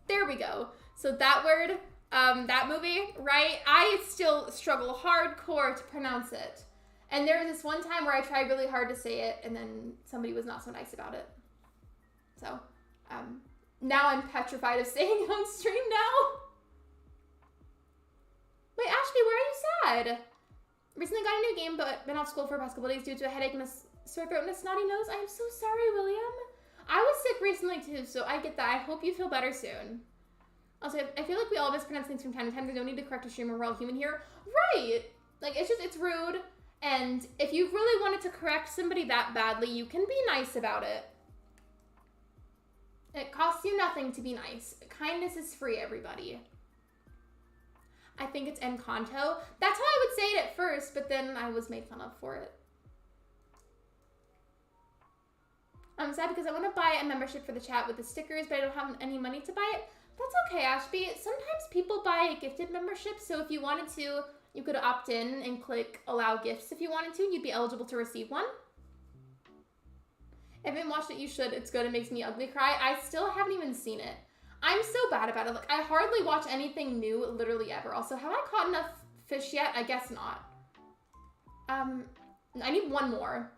A: There we go. So that word, that movie, right? I still struggle hardcore to pronounce it. And there was this one time where I tried really hard to say it, and then somebody was not so nice about it. So, now I'm petrified of saying it on stream now. Wait, Ashley, where are you sad? Recently got a new game, but been off school for past couple days due to a headache and a sore throat and a snotty nose. I am so sorry, William. I was sick recently too, so I get that. I hope you feel better soon. Also, I feel like we all mispronounce things from time to time. There's no need to correct a streamer. We're all human here. Right. Like, it's rude. And if you really wanted to correct somebody that badly, you can be nice about it. It costs you nothing to be nice. Kindness is free, everybody. I think it's Encanto. That's how I would say it at first, but then I was made fun of for it. I'm sad because I want to buy a membership for the chat with the stickers, but I don't have any money to buy it. That's okay, Ashby. Sometimes people buy a gifted membership, so if you wanted to, you could opt in and click allow gifts if you wanted to, and you'd be eligible to receive one. If you haven't watched it, you should. It's good. It makes me ugly cry. I still haven't even seen it. I'm so bad about it. Like, I hardly watch anything new literally ever. Also, have I caught enough fish yet? I guess not. I need one more.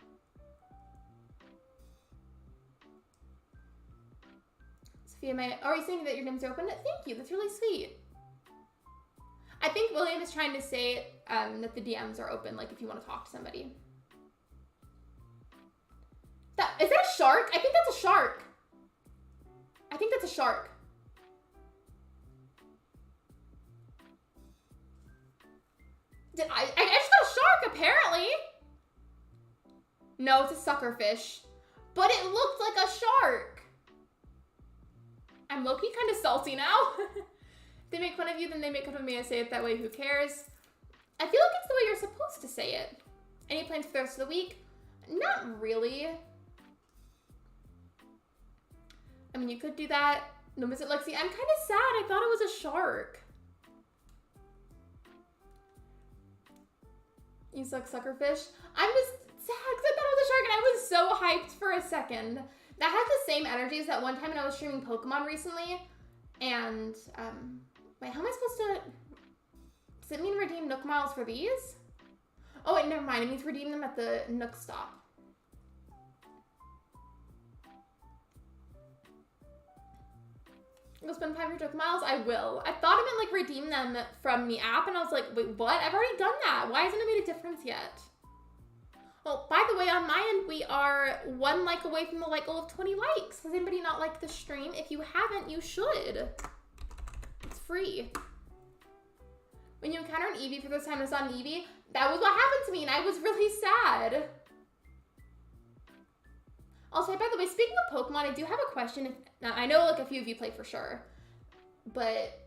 A: Sophia, are you saying that your DMs are open? Thank you. That's really sweet. I think William is trying to say that the DMs are open, like if you want to talk to somebody. Is that a shark? I think that's a shark. I think that's a shark. I just got a shark, apparently. No, it's a suckerfish. But it looked like a shark. I'm low-key kind of salty now. They make fun of you, then they make fun of me. I say it that way, who cares? I feel like it's the way you're supposed to say it. Any plans for the rest of the week? Not really. I mean, you could do that. No, is it Lexi? I'm kind of sad. I thought it was a shark. You suck, suckerfish. I'm just sad because I thought it was a shark and I was so hyped for a second. That has the same energy as that one time when I was streaming Pokemon recently. And, wait, how am I supposed to... Does it mean redeem Nook Miles for these? Oh, wait, never mind. It means redeem them at the Nook stop. Go spend 500 Nook Miles? I will. I thought it meant, like, redeem them from the app, and I was like, wait, what? I've already done that. Why hasn't it made a difference yet? Well, by the way, on my end, we are 1 like away from the like goal of 20 likes. Has anybody not liked the stream? If you haven't, you should. It's free. When you encounter an Eevee for the first time and saw an Eevee, that was what happened to me, and I was really sad. Also, by the way, speaking of Pokemon, I do have a question. Now, I know like a few of you play for sure, but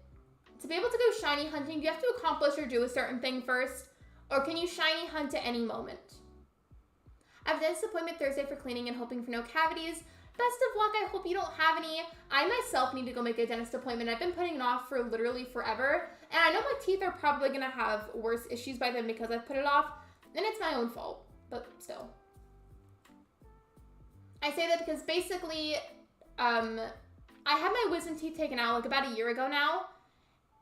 A: to be able to go shiny hunting, do you have to accomplish or do a certain thing first? Or can you shiny hunt at any moment? I have a dentist appointment Thursday for cleaning and hoping for no cavities. Best of luck. I hope you don't have any. I myself need to go make a dentist appointment. I've been putting it off for literally forever. And I know my teeth are probably going to have worse issues by then because I've put it off. And it's my own fault, but still. I say that because basically, I had my wisdom teeth taken out like about a year ago now,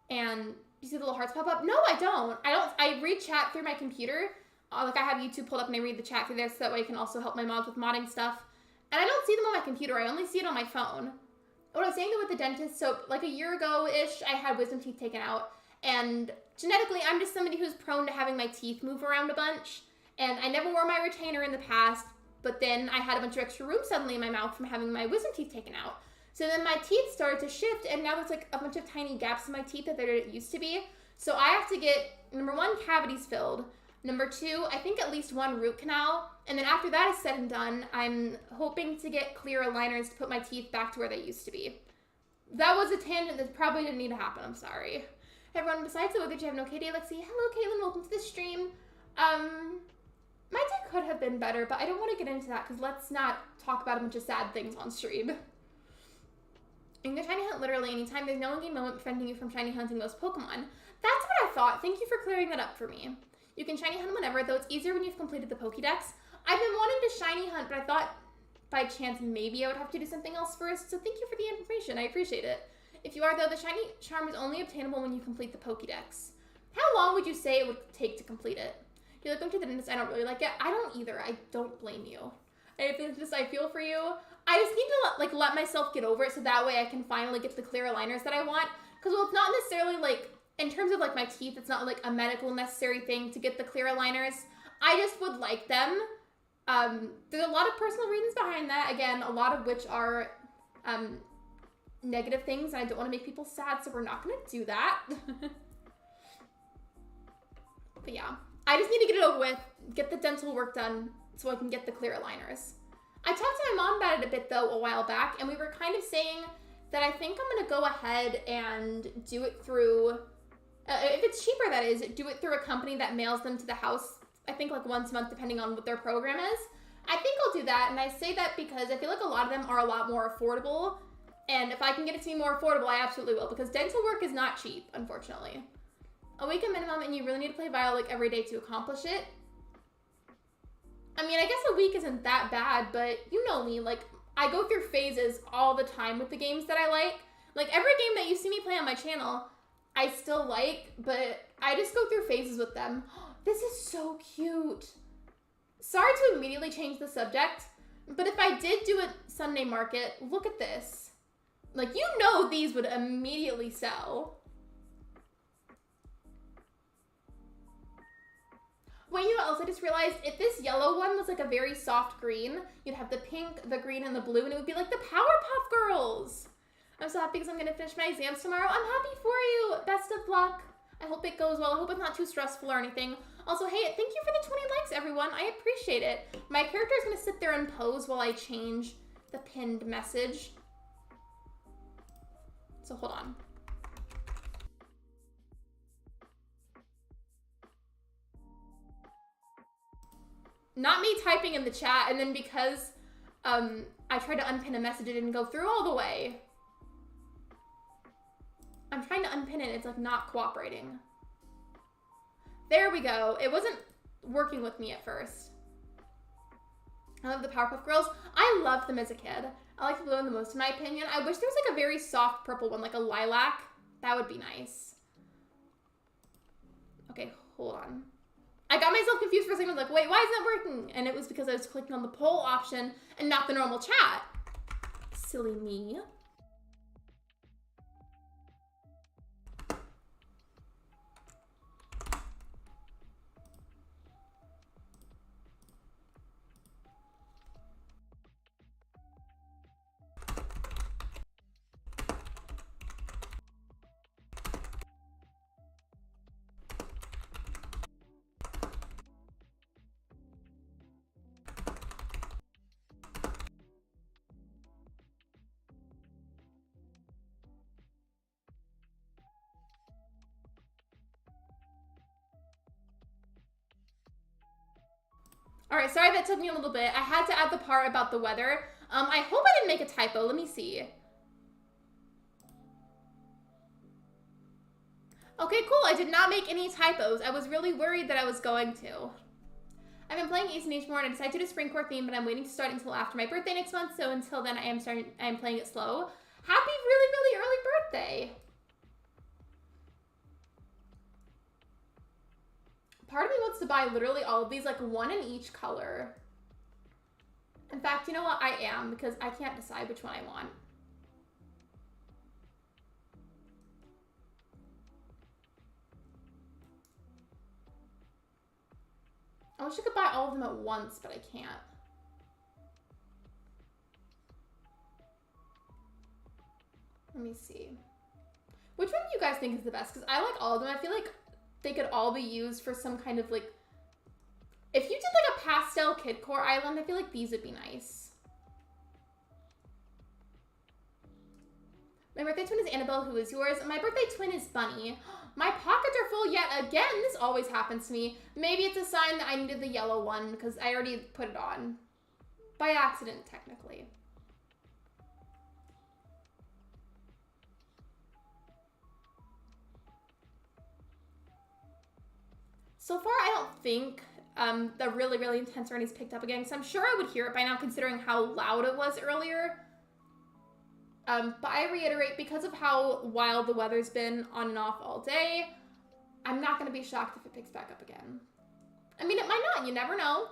A: and you see the little hearts pop up? No, I don't. I read chat through my computer. Like, I have YouTube pulled up and I read the chat through there so that way I can also help my mods with modding stuff. And I don't see them on my computer. I only see it on my phone. What I was saying though with the dentist, so like a year ago-ish, I had wisdom teeth taken out. And genetically, I'm just somebody who's prone to having my teeth move around a bunch. And I never wore my retainer in the past, but then I had a bunch of extra room suddenly in my mouth from having my wisdom teeth taken out. So then my teeth started to shift, and now there's like a bunch of tiny gaps in my teeth that there used to be. So I have to get, number 1, cavities filled. Number 2, I think at least 1 root canal. And then after that is said and done, I'm hoping to get clear aligners to put my teeth back to where they used to be. That was a tangent that probably didn't need to happen, I'm sorry. Hey everyone, besides the weather, did you have an okay day, Lexi? Hello, Caitlin, welcome to the stream. My day could have been better, but I don't want to get into that because let's not talk about a bunch of sad things on stream. You can shiny hunt literally anytime. There's no in-game moment preventing you from shiny hunting most Pokemon. That's what I thought. Thank you for clearing that up for me. You can shiny hunt whenever, though it's easier when you've completed the Pokédex. I've been wanting to shiny hunt, but I thought by chance maybe I would have to do something else first, so thank you for the information. I appreciate it. If you are, though, the shiny charm is only obtainable when you complete the Pokédex. How long would you say it would take to complete it? Do you like going to the dentist? I don't really like it. I don't either. I don't blame you. I feel for you. I just need to let myself get over it so that way I can finally get the clear aligners that I want. Because, well, it's not necessarily like, in terms of like my teeth, it's not like a medical necessary thing to get the clear aligners. I just would like them. There's a lot of personal reasons behind that. Again, a lot of which are negative things. And I don't want to make people sad, so we're not going to do that. But yeah, I just need to get it over with, get the dental work done so I can get the clear aligners. I talked to my mom about it a bit though a while back, and we were kind of saying that I think I'm going to go ahead and do it through, if it's cheaper that is, do it through a company that mails them to the house, I think like once a month depending on what their program is. I think I'll do that, and I say that because I feel like a lot of them are a lot more affordable, and if I can get it to be more affordable, I absolutely will, because dental work is not cheap, unfortunately. A week at minimum, and you really need to play Violet like every day to accomplish it. I mean, I guess a week isn't that bad, but you know me, like, I go through phases all the time with the games that I like. Like, every game that you see me play on my channel, I still like, but I just go through phases with them. This is so cute. Sorry to immediately change the subject, but if I did do a Sunday market, look at this. Like, you know these would immediately sell. Wait, you know what else I just realized? If this yellow one was like a very soft green, you'd have the pink, the green, and the blue, and it would be like the Powerpuff Girls. I'm so happy because I'm going to finish my exams tomorrow. I'm happy for you. Best of luck. I hope it goes well. I hope it's not too stressful or anything. Also, hey, thank you for the 20 likes, everyone. I appreciate it. My character is going to sit there and pose while I change the pinned message. So hold on. Not me typing in the chat, and then because I tried to unpin a message, it didn't go through all the way. I'm trying to unpin it, it's like not cooperating. There we go. It wasn't working with me at first. I love the Powerpuff Girls. I loved them as a kid. I like the blue one the most in my opinion. I wish there was like a very soft purple one, like a lilac. That would be nice. Okay, hold on. I got myself confused for a second. I was like, wait, why isn't it working? And it was because I was clicking on the poll option and not the normal chat. Silly me. All right, sorry that took me a little bit. I had to add the part about the weather. I hope I didn't make a typo. Let me see. Okay, cool. I did not make any typos. I was really worried that I was going to. I've been playing ACNH more and I decided to do a spring core theme, but I'm waiting to start until after my birthday next month. So until then, I'm playing it slow. Happy really, really early birthday. Part of me wants to buy literally all of these, like one in each color. In fact, you know what? I am, because I can't decide which one I want. I wish I could buy all of them at once, but I can't. Let me see. Which one do you guys think is the best? Because I like all of them. I feel like they could all be used for some kind of like... If you did like a pastel kid core island, I feel like these would be nice. My birthday twin is Annabelle. Who is yours? My birthday twin is Bunny. My pockets are full yet again. This always happens to me. Maybe it's a sign that I needed the yellow one because I already put it on. By accident, technically. So far, I don't think the really, really intense rain is picked up again, because I'm sure I would hear it by now considering how loud it was earlier. But I reiterate, because of how wild the weather's been on and off all day, I'm not going to be shocked if it picks back up again. I mean, it might not. You never know.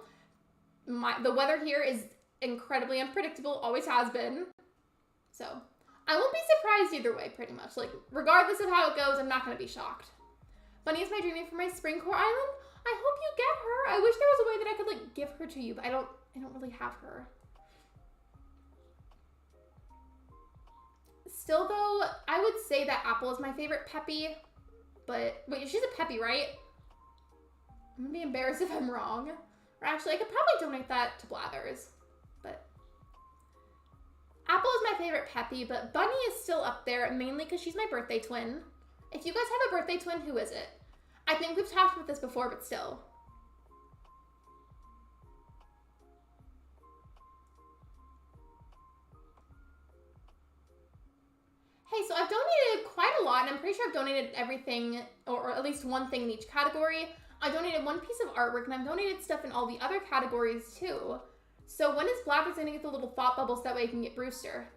A: The weather here is incredibly unpredictable, always has been. So, I won't be surprised either way, pretty much. Like, regardless of how it goes, I'm not going to be shocked. Bunny is my dreaming for my spring core island. I hope you get her. I wish there was a way that I could, like, give her to you, but I don't really have her. Still, though, I would say that Apple is my favorite Peppy. But, wait, she's a Peppy, right? I'm gonna be embarrassed if I'm wrong. Or actually, I could probably donate that to Blathers. But Apple is my favorite Peppy, but Bunny is still up there, mainly because she's my birthday twin. If you guys have a birthday twin, who is it? I think we've talked about this before, but still. Hey, so I've donated quite a lot, and I'm pretty sure I've donated everything, or at least one thing in each category. I donated one piece of artwork, and I've donated stuff in all the other categories, too. So when is Blathers going to get the little thought bubbles so that way I can get Brewster?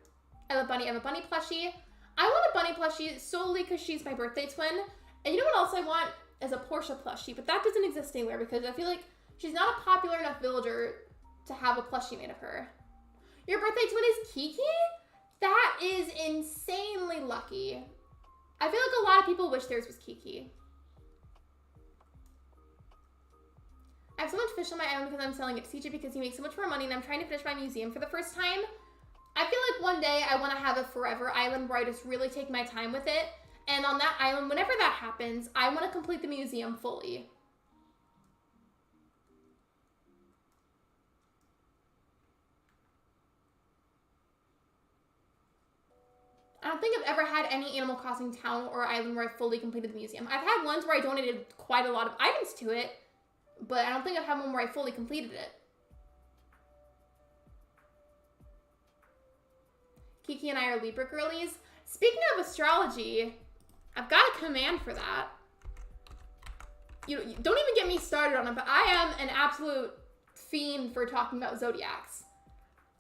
A: I love Bunny. I have a Bunny plushie. I want a Bunny plushie solely because she's my birthday twin. And you know what else I want? Is a Portia plushie, but that doesn't exist anywhere because I feel like she's not a popular enough villager to have a plushie made of her. Your birthday twin is Kiki? That is insanely lucky. I feel like a lot of people wish theirs was Kiki. I have so much fish on my island because I'm selling it to CJ because he makes so much more money and I'm trying to finish my museum for the first time. I feel like one day I want to have a forever island where I just really take my time with it. And on that island, whenever that happens, I want to complete the museum fully. I don't think I've ever had any Animal Crossing town or island where I fully completed the museum. I've had ones where I donated quite a lot of items to it, but I don't think I've had one where I fully completed it. Kiki and I are Libra girlies. Speaking of astrology, I've got a command for that. You don't even get me started on it, but I am an absolute fiend for talking about Zodiacs.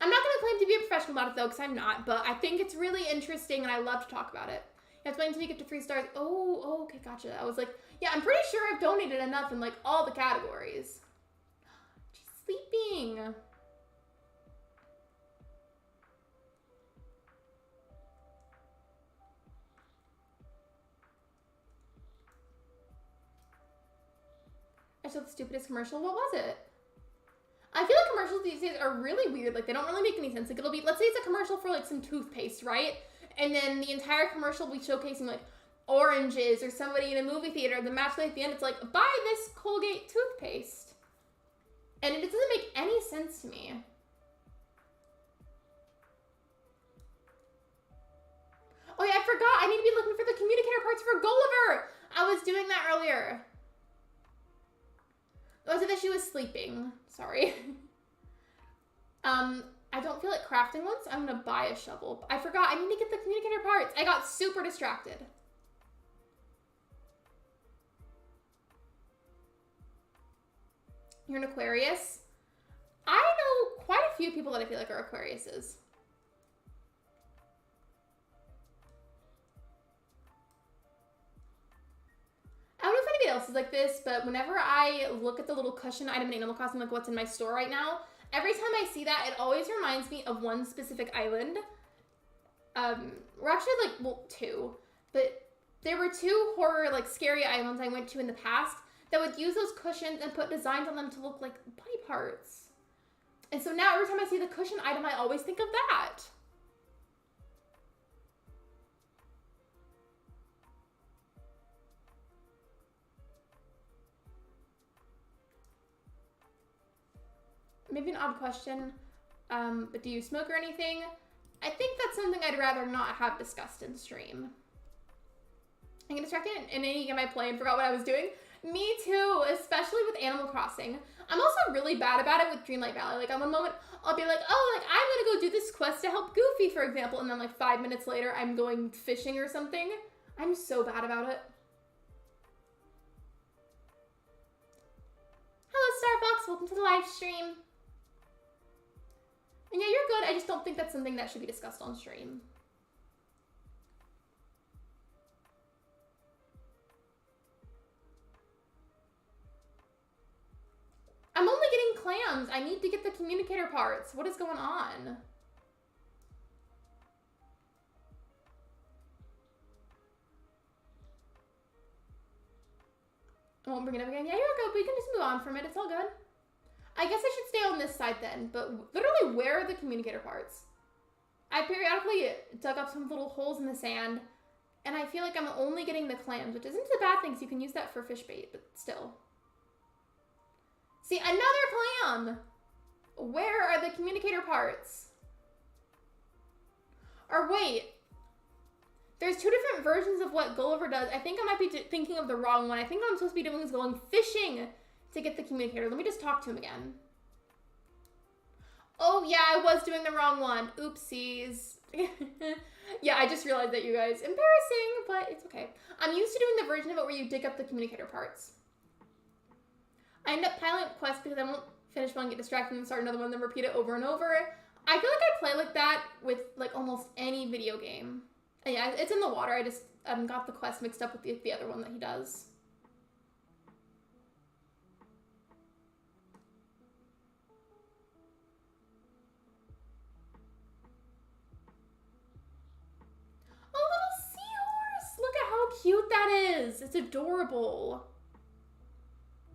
A: I'm not going to claim to be a professional about it, though, because I'm not, but I think it's really interesting, and I love to talk about it. You have to wait until you get to 3 stars. Oh, okay, gotcha. I was like, yeah, I'm pretty sure I've donated enough in, like, all the categories. She's sleeping. I saw the stupidest commercial. What was it? I feel like commercials these days are really weird. Like, they don't really make any sense. Like, it'll be, let's say it's a commercial for, like, some toothpaste, right? And then the entire commercial will be showcasing, like, oranges or somebody in a movie theater. The match at the end, it's like, buy this Colgate toothpaste. And it doesn't make any sense to me. Oh, yeah, I forgot. I need to be looking for the communicator parts for Gulliver. I was doing that earlier. Oh, I said that she was sleeping. Sorry. I don't feel like crafting once. I'm gonna buy a shovel. I forgot. I need to get the communicator parts. I got super distracted. You're an Aquarius. I know quite a few people that I feel like are Aquariuses. I don't know if anybody else is like this, but whenever I look at the little cushion item in Animal Crossing, like what's in my store right now, every time I see that, it always reminds me of one specific island. We're actually like, well, two, but there were two horror, like scary islands I went to in the past that would use those cushions and put designs on them to look like body parts. And so now every time I see the cushion item, I always think of that. Maybe an odd question, but do you smoke or anything? I think that's something I'd rather not have discussed in stream. I get distracted in any game I play and forgot what I was doing. Me too, especially with Animal Crossing. I'm also really bad about it with Dreamlight Valley. Like, on one moment, I'll be like, oh, like, I'm gonna go do this quest to help Goofy, for example, and then like 5 minutes later, I'm going fishing or something. I'm so bad about it. Hello, Starfox, welcome to the live stream. And yeah, you're good. I just don't think that's something that should be discussed on stream. I'm only getting clams. I need to get the communicator parts. What is going on? I won't bring it up again. Yeah, you're good. We can just move on from it. It's all good. I guess I should stay on this side then, but literally where are the communicator parts? I periodically dug up some little holes in the sand, and I feel like I'm only getting the clams, which isn't a bad thing, because you can use that for fish bait, but still. See, another clam! Where are the communicator parts? Or wait, there's two different versions of what Gulliver does. I think I might be thinking of the wrong one. I think what I'm supposed to be doing is going fishing to get the communicator. Let me just talk to him again. Oh yeah, I was doing the wrong one. Oopsies. Yeah, I just realized that, you guys. Embarrassing, but it's okay. I'm used to doing the version of it where you dig up the communicator parts. I end up piling up quests because I won't finish one, get distracted, and start another one, then repeat it over and over. I feel like I play like that with like almost any video game. And yeah, it's in the water. I just got the quest mixed up with the other one that he does. A little seahorse! Look at how cute that is! It's adorable.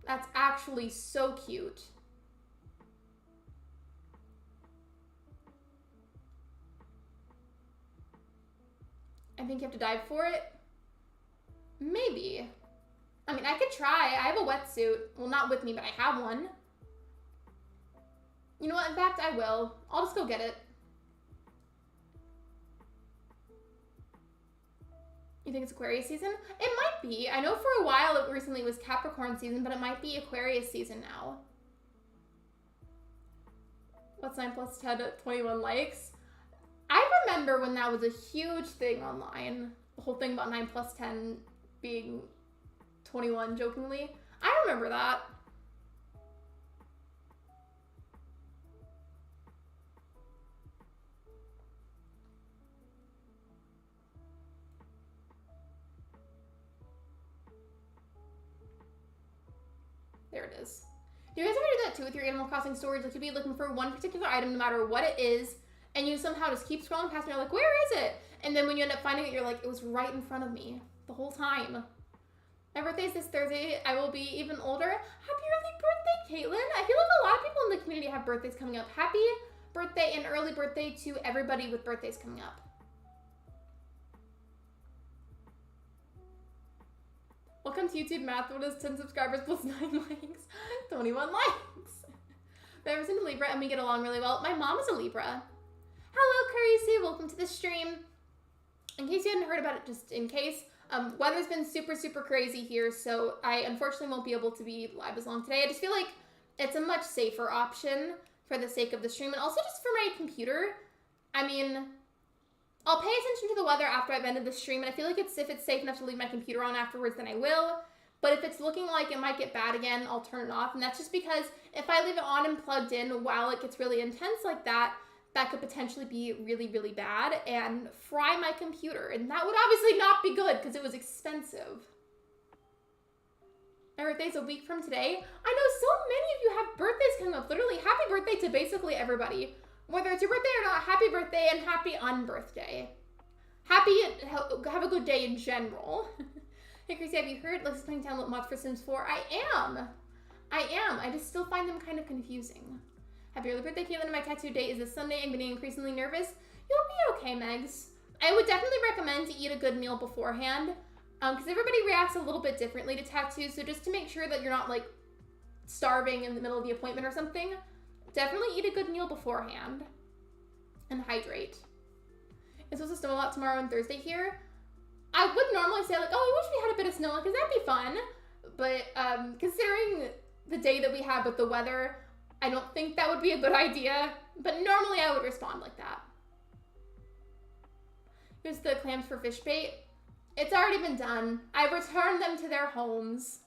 A: That's actually so cute. I think you have to dive for it. Maybe. I mean, I could try. I have a wetsuit. Well, not with me, but I have one. You know what? In fact, I will. I'll just go get it. You think it's Aquarius season? It might be. I know for a while it recently was Capricorn season, but it might be Aquarius season now. What's 9 plus 10 at 21 likes? I remember when that was a huge thing online. The whole thing about 9 plus 10 being 21, jokingly. I remember that. There it is. Do you guys ever do that too with your Animal Crossing storage? Like, you'd be looking for one particular item no matter what it is, and you somehow just keep scrolling past and you're like, where is it? And then when you end up finding it, you're like, it was right in front of me the whole time. My birthday's this Thursday. I will be even older. Happy early birthday, Caitlin. I feel like a lot of people in the community have birthdays coming up. Happy birthday and early birthday to everybody with birthdays coming up. Welcome to YouTube Math. What is 10 subscribers plus 9 likes? 21 likes. But I was into Libra and we get along really well. My mom is a Libra. Hello, Carisi. Welcome to the stream. In case you hadn't heard about it, just in case, weather's been super, super crazy here, so I unfortunately won't be able to be live as long today. I just feel like it's a much safer option for the sake of the stream, and also just for my computer. I mean, I'll pay attention to the weather after I've ended the stream, and I feel like if it's safe enough to leave my computer on afterwards, then I will. But if it's looking like it might get bad again, I'll turn it off, and that's just because if I leave it on and plugged in while it gets really intense like that, that could potentially be really, really bad and fry my computer. And that would obviously not be good because it was expensive. My birthday's a week from today. I know so many of you have birthdays coming up. Literally, happy birthday to basically everybody. Whether it's your birthday or not, happy birthday and happy unbirthday. Happy, have a good day in general. Hey, Chrissy, have you heard Lexi's playing download mods for Sims 4? I am. I just still find them kind of confusing. Happy early birthday, Caitlin. My tattoo date is this Sunday. I'm getting increasingly nervous. You'll be okay, Megs. I would definitely recommend to eat a good meal beforehand, because everybody reacts a little bit differently to tattoos. So just to make sure that you're not like starving in the middle of the appointment or something, definitely eat a good meal beforehand and hydrate. It's supposed to snow a lot tomorrow and Thursday here. I would normally say like, oh, I wish we had a bit of snow, because that'd be fun. But considering the day that we have with the weather, I don't think that would be a good idea. But normally I would respond like that. Here's the clams for fish bait. It's already been done. I've returned them to their homes.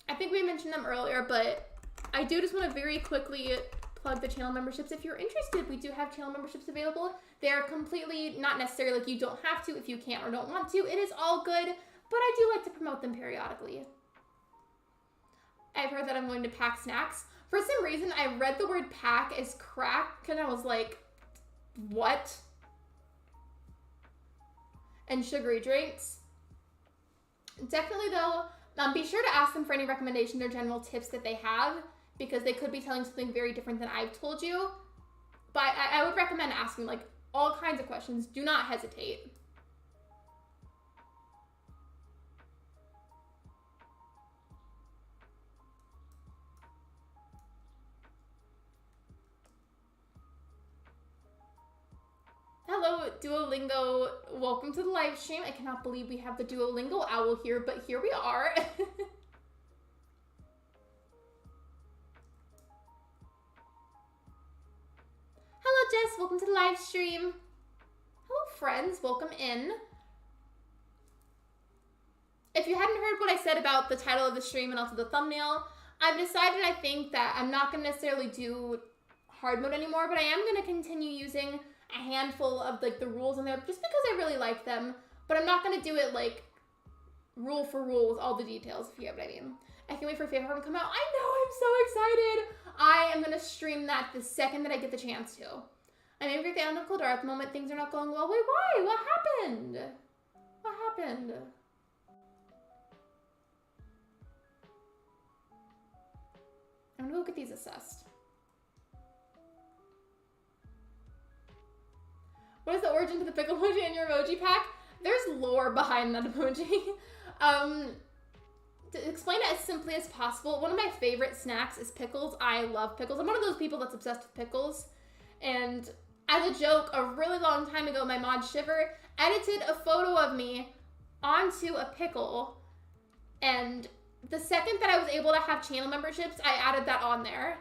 A: I think we mentioned them earlier, but I do just want to very quickly plug the channel memberships. If you're interested, we do have channel memberships available. They are completely, not necessarily like you don't have to if you can't or don't want to. It is all good, but I do like to promote them periodically. I've heard that I'm going to pack snacks. For some reason, I read the word pack as crack, and I was like, what? And sugary drinks. Definitely though, be sure to ask them for any recommendations or general tips that they have, because they could be telling something very different than I've told you. But I would recommend asking like all kinds of questions. Do not hesitate. Hello, Duolingo. Welcome to the live stream. I cannot believe we have the Duolingo owl here, but here we are. Hello, Jess. Welcome to the live stream. Hello, friends. Welcome in. If you hadn't heard what I said about the title of the stream and also the thumbnail, I've decided I think that I'm not going to necessarily do hard mode anymore, but I am going to continue using a handful of like the rules in there just because I really like them, but I'm not going to do it like rule for rule with all the details, if you get what I mean. I can't wait for Fae Farm to come out. I know, I'm so excited. I am going to stream that the second that I get the chance to. I'm angry at the end of Coldar at the moment. Things are not going well. Wait, why? What happened? What happened? I'm gonna go get these assessed. What is the origin to the pickle emoji in your emoji pack? There's lore behind that emoji. To explain it as simply as possible, one of my favorite snacks is pickles. I love pickles. I'm one of those people that's obsessed with pickles. And as a joke, a really long time ago, my mod Shiver edited a photo of me onto a pickle. And the second that I was able to have channel memberships, I added that on there.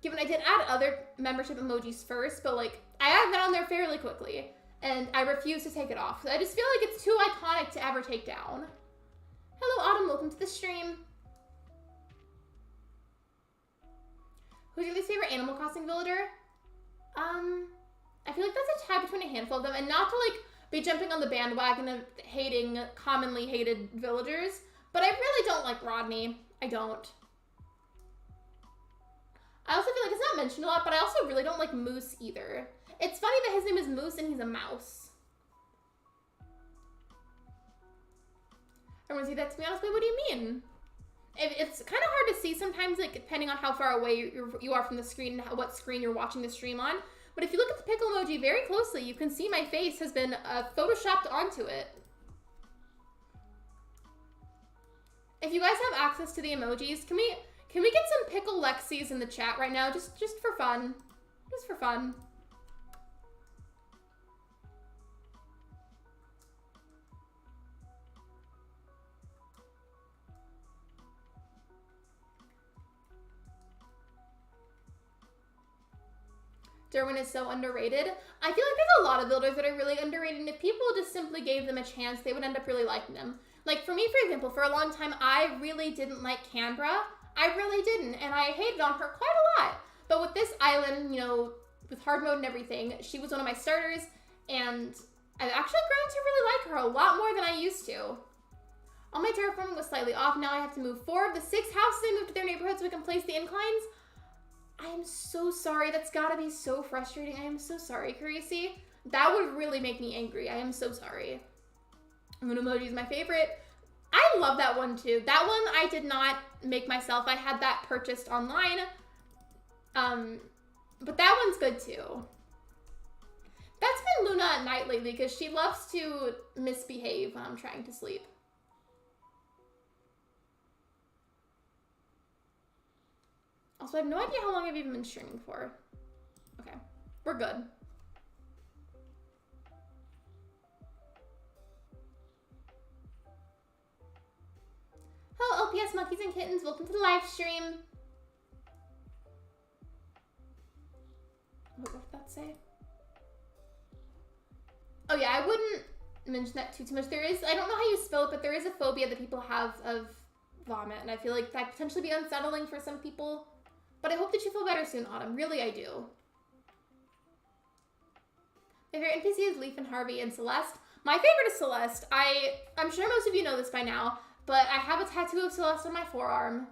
A: Given I did add other membership emojis first, but like, I added that on there fairly quickly, and I refuse to take it off. I just feel like it's too iconic to ever take down. Hello, Autumn. Welcome to the stream. Who's your least favorite Animal Crossing villager? I feel like that's a tie between a handful of them, and not to like be jumping on the bandwagon of hating commonly hated villagers, but I really don't like Rodney. I don't. I also feel like it's not mentioned a lot, but I also really don't like Moose either. It's funny that his name is Moose and he's a mouse. Everyone see that, to be honest, wait, what do you mean? It's kind of hard to see sometimes, like, depending on how far away you are from the screen and what screen you're watching the stream on. But if you look at the pickle emoji very closely, you can see my face has been photoshopped onto it. If you guys have access to the emojis, can we get some pickle Lexis in the chat right now? Just for fun. Just for fun. Derwin is so underrated. I feel like there's a lot of builders that are really underrated, and if people just simply gave them a chance, they would end up really liking them. Like for me, for example, for a long time, I really didn't like Canberra. I really didn't, and I hated on her quite a lot. But with this island, you know, with hard mode and everything, she was one of my starters, and I've actually grown to really like her a lot more than I used to. All my terraforming was slightly off. Now I have to move 4 of the 6 houses I moved to their neighborhood so we can place the inclines. I am so sorry. That's gotta be so frustrating. I am so sorry, Carisi. That would really make me angry. I am so sorry. Moon emoji is my favorite. I love that one too. That one I did not make myself. I had that purchased online. But that one's good too. That's been Luna at night lately because she loves to misbehave when I'm trying to sleep. Also, I have no idea how long I've even been streaming for. Okay, we're good. Hello, LPS Monkeys and Kittens. Welcome to the live stream. What did that say? Oh yeah, I wouldn't mention that too much. There is, I don't know how you spell it, but there is a phobia that people have of vomit, and I feel like that could potentially be unsettling for some people. But I hope that you feel better soon, Autumn. Really, I do. My favorite NPC is Leaf and Harvey and Celeste. My favorite is Celeste. I'm sure most of you know this by now, but I have a tattoo of Celeste on my forearm.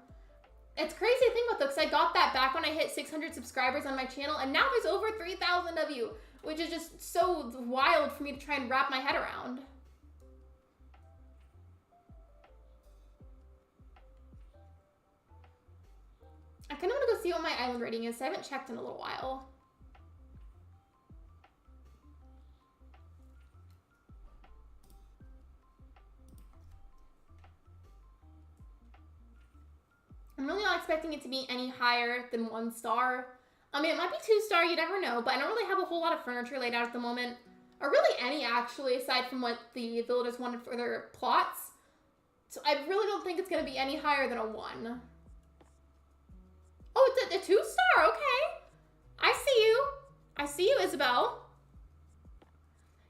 A: It's crazy to think about though, because I got that back when I hit 600 subscribers on my channel, and now there's over 3,000 of you, which is just so wild for me to try and wrap my head around. I kind of want to go see what my island rating is. I haven't checked in a little while. I'm really not expecting it to be any higher than 1 star. I mean, it might be 2 star, you never know, but I don't really have a whole lot of furniture laid out at the moment. Or really any, actually, aside from what the villagers wanted for their plots. So I really don't think it's going to be any higher than a 1. Oh, it's a 2 star, okay. I see you. I see you, Isabel.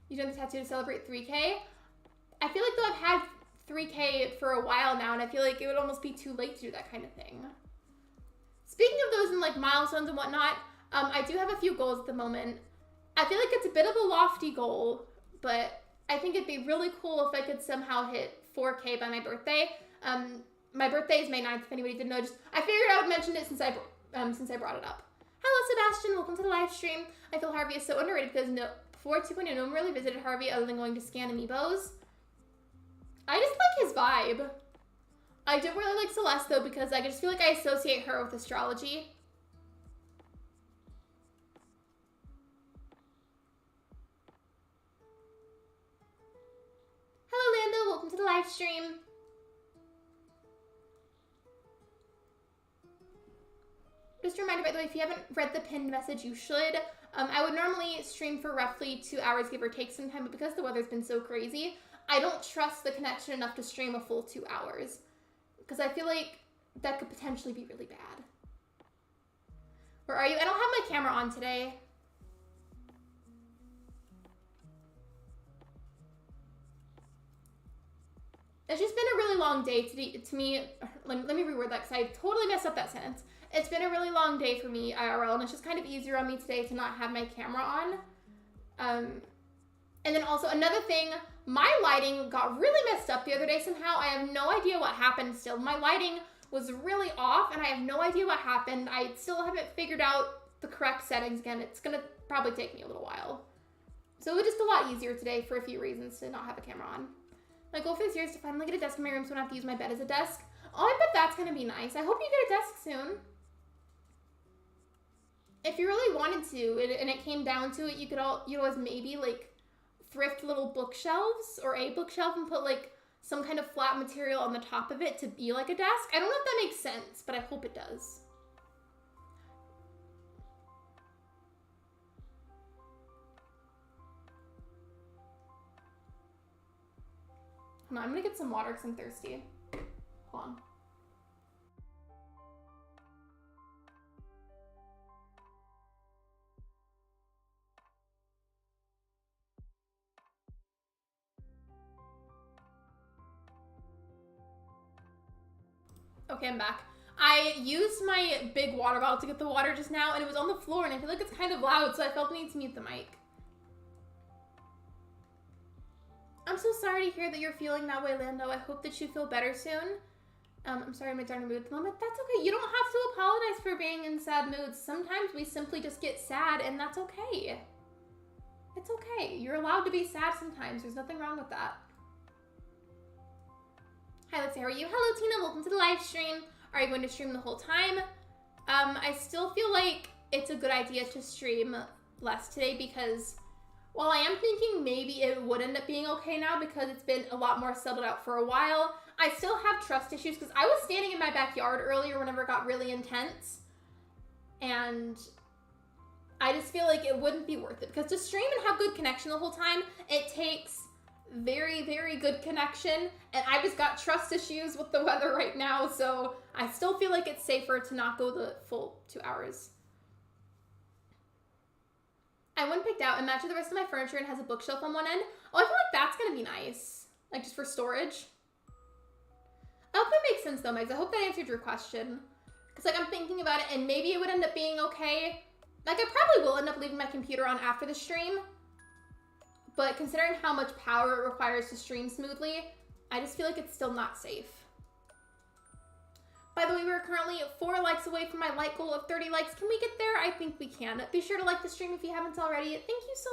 A: You done the tattoo to celebrate 3K? I feel like though I've had 3K for a while now, and I feel like it would almost be too late to do that kind of thing. Speaking of those in like milestones and whatnot, I do have a few goals at the moment. I feel like it's a bit of a lofty goal, but I think it'd be really cool if I could somehow hit 4K by my birthday. My birthday is May 9th, if anybody didn't know. I figured I would mention it since I brought it up. Hello, Sebastian. Welcome to the live stream. I feel Harvey is so underrated because before 2.0, no one really visited Harvey other than going to scan amiibos. I just like his vibe. I do really like Celeste, though, because I just feel like I associate her with astrology. Hello, Lando. Welcome to the live stream. Just a reminder, by the way, if you haven't read the pinned message, you should. I would normally stream for roughly 2 hours, give or take some time, but because the weather's been so crazy, I don't trust the connection enough to stream a full 2 hours. Because I feel like that could potentially be really bad. Where are you? I don't have my camera on today. It's just been a really long day to me. Let me reword that because I totally messed up that sentence. It's been a really long day for me, IRL, and it's just kind of easier on me today to not have my camera on. And then also another thing, my lighting got really messed up the other day somehow. I have no idea what happened still. My lighting was really off, and I have no idea what happened. I still haven't figured out the correct settings again. It's gonna probably take me a little while. So it was just a lot easier today for a few reasons to not have a camera on. My goal for this year is to finally get a desk in my room so I don't have to use my bed as a desk. Oh, I bet that's gonna be nice. I hope you get a desk soon. If you really wanted to, and it came down to it, you could always maybe like thrift little bookshelves or a bookshelf and put like some kind of flat material on the top of it to be like a desk. I don't know if that makes sense, but I hope it does. Hold on, I'm gonna get some water because I'm thirsty. Hold on. Okay, I'm back. I used my big water bottle to get the water just now, and it was on the floor, and I feel like it's kind of loud, so I felt the need to mute the mic. I'm so sorry to hear that you're feeling that way, Lando. I hope that you feel better soon. I'm sorry I'm in a dark mood at the moment. That's okay. You don't have to apologize for being in sad moods. Sometimes we simply just get sad, and that's okay. It's okay. You're allowed to be sad sometimes. There's nothing wrong with that. Hi, Lexi. How are you? Hello, Tina. Welcome to the live stream. Are you going to stream the whole time? I still feel like it's a good idea to stream less today because while I am thinking maybe it would end up being okay now because it's been a lot more settled out for a while, I still have trust issues because I was standing in my backyard earlier whenever it got really intense, and I just feel like it wouldn't be worth it because to stream and have good connection the whole time, it takes very, very good connection, and I just got trust issues with the weather right now, so I still feel like it's safer to not go the full 2 hours. I went picked out and matched with the rest of my furniture and has a bookshelf on one end. Oh, I feel like that's gonna be nice. Like, just for storage. I hope that makes sense though, Megs. I hope that answered your question. Because, like, I'm thinking about it and maybe it would end up being okay. Like, I probably will end up leaving my computer on after the stream. But considering how much power it requires to stream smoothly, I just feel like it's still not safe. By the way, we're currently 4 likes away from my like goal of 30 likes. Can we get there? I think we can. Be sure to like the stream if you haven't already. Thank you so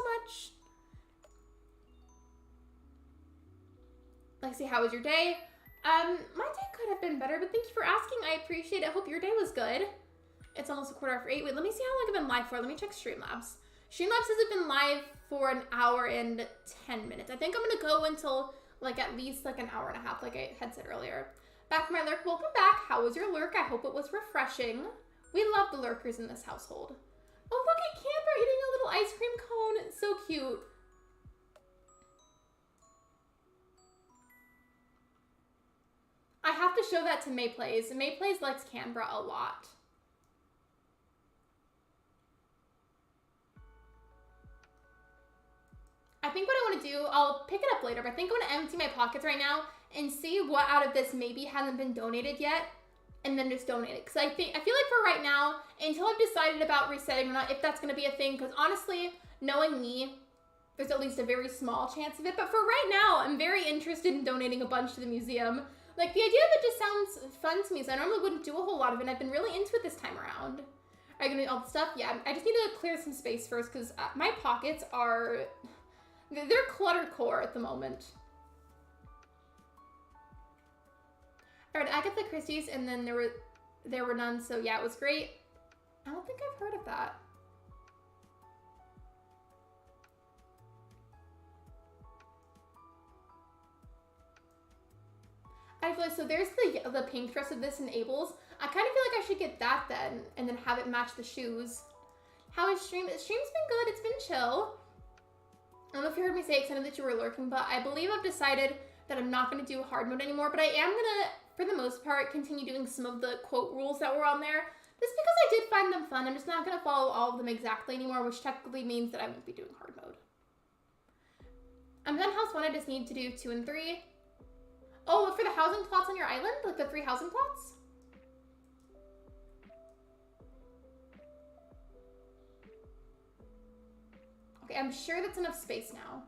A: much. Lexi, how was your day? My day could have been better, but thank you for asking. I appreciate it. I hope your day was good. It's almost 8:15. Wait, let me see how long I've been live for. Let me check Streamlabs. Streamlabs has been live for an hour and 10 minutes. I think I'm gonna go until like at least like an hour and a half, like I had said earlier. Back from my lurk. Welcome back. How was your lurk? I hope it was refreshing. We love the lurkers in this household. Oh, look at Camper eating a little ice cream cone. It's so cute. I have to show that to Mayplays. Mayplays likes Canberra a lot. I think what I want to do, I'll pick it up later, but I think I'm going to empty my pockets right now and see what out of this maybe hasn't been donated yet, and then just donate it. Because I feel like for right now, until I've decided about resetting or not, if that's going to be a thing, because honestly, knowing me, there's at least a very small chance of it. But for right now, I'm very interested in donating a bunch to the museum. Like, the idea of it just sounds fun to me, so I normally wouldn't do a whole lot of it, and I've been really into it this time around. Are you going to do all the stuff? Yeah, I just need to clear some space first, because my pockets are... They're cluttered core at the moment. All right, Agatha Christie's, and then there were none, so yeah, it was great. I don't think I've heard of that. I feel like, so there's the pink dress of this in Abel's. I kind of feel like I should get that then, and then have it match the shoes. How is stream? Stream's been good, it's been chill. I don't know if you heard me say it because I know that you were lurking, but I believe I've decided that I'm not going to do hard mode anymore, but I am going to, for the most part, continue doing some of the quote rules that were on there, just because I did find them fun. I'm just not going to follow all of them exactly anymore, which technically means that I won't be doing hard mode. I'm done house 1, I just need to do 2 and 3. Oh, for the housing plots on your island? Like the 3 housing plots? Okay, I'm sure that's enough space now.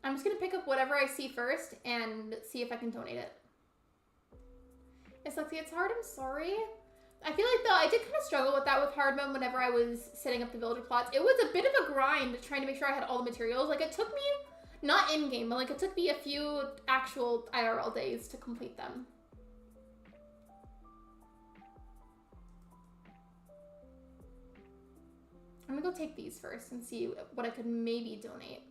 A: I'm just gonna pick up whatever I see first and see if I can donate it. It's Lexi, it's hard, I'm sorry. I feel like though, I did kind of struggle with that with hard mode whenever I was setting up the villager plots. It was a bit of a grind trying to make sure I had all the materials. Like it took me, not in-game, but like it took me a few actual IRL days to complete them. I'm gonna go take these first and see what I could maybe donate.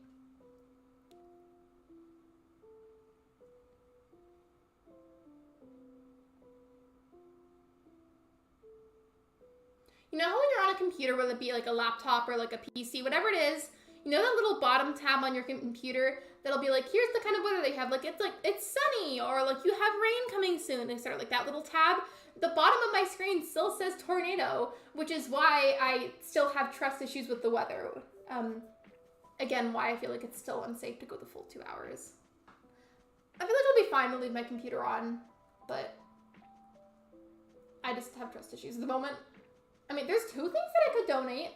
A: You know how when you're on a computer, whether it be like a laptop or like a PC, whatever it is, you know that little bottom tab on your computer that'll be like, here's the kind of weather they have, like it's sunny, or like you have rain coming soon, they start like that little tab. The bottom of my screen still says tornado, which is why I still have trust issues with the weather. Again, why I feel like it's still unsafe to go the full 2 hours. I feel like it'll be fine to leave my computer on, but I just have trust issues at the moment. I mean, there's 2 things that I could donate.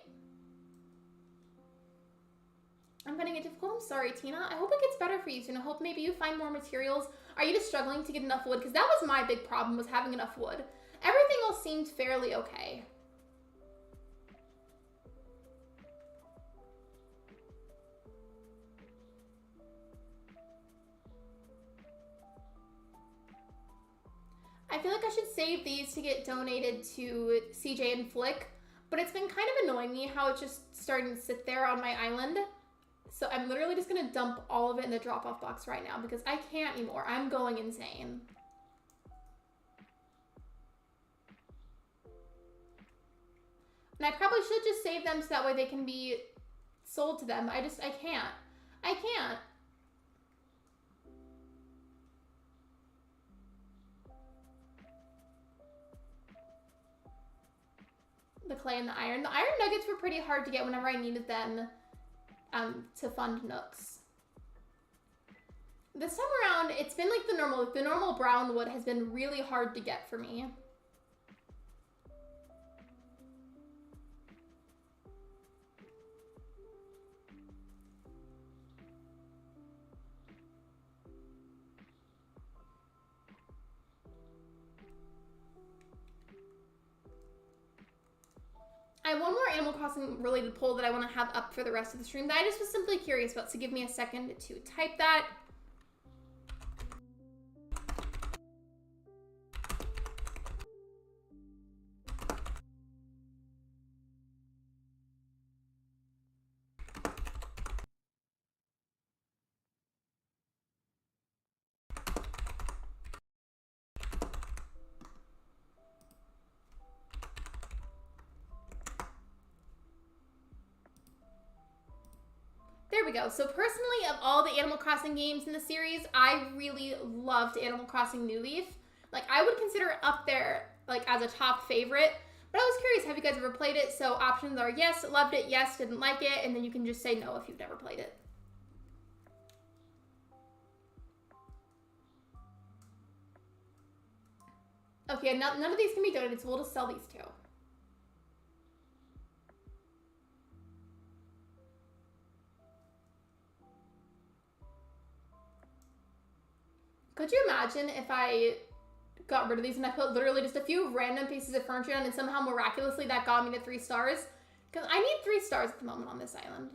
A: I'm finding it difficult. I'm sorry, Tina. I hope it gets better for you soon. I hope maybe you find more materials. Are you just struggling to get enough wood? Because that was my big problem, was having enough wood. Everything else seemed fairly okay. I feel like I should save these to get donated to CJ and Flick, but it's been kind of annoying me how it's just starting to sit there on my island. So I'm literally just gonna dump all of it in the drop-off box right now because I can't anymore. I'm going insane. And I probably should just save them so that way they can be sold to them. I can't. I can't. The clay and the iron. The iron nuggets were pretty hard to get whenever I needed them to fund nooks. This time around, it's been like the normal brown wood has been really hard to get for me. I have one more Animal Crossing related poll that I want to have up for the rest of the stream that I just was simply curious about, so give me a second to type that. There we go. So personally, of all the Animal Crossing games in the series, I really loved Animal Crossing New Leaf. Like, I would consider it up there, like, as a top favorite. But I was curious, have you guys ever played it? So options are yes, loved it, yes, didn't like it, and then you can just say no if you've never played it. Okay, none of these can be donated, so we'll just sell these 2. Could you imagine if I got rid of these and I put literally just a few random pieces of furniture on and somehow miraculously that got me to 3 stars? Because I need 3 stars at the moment on this island.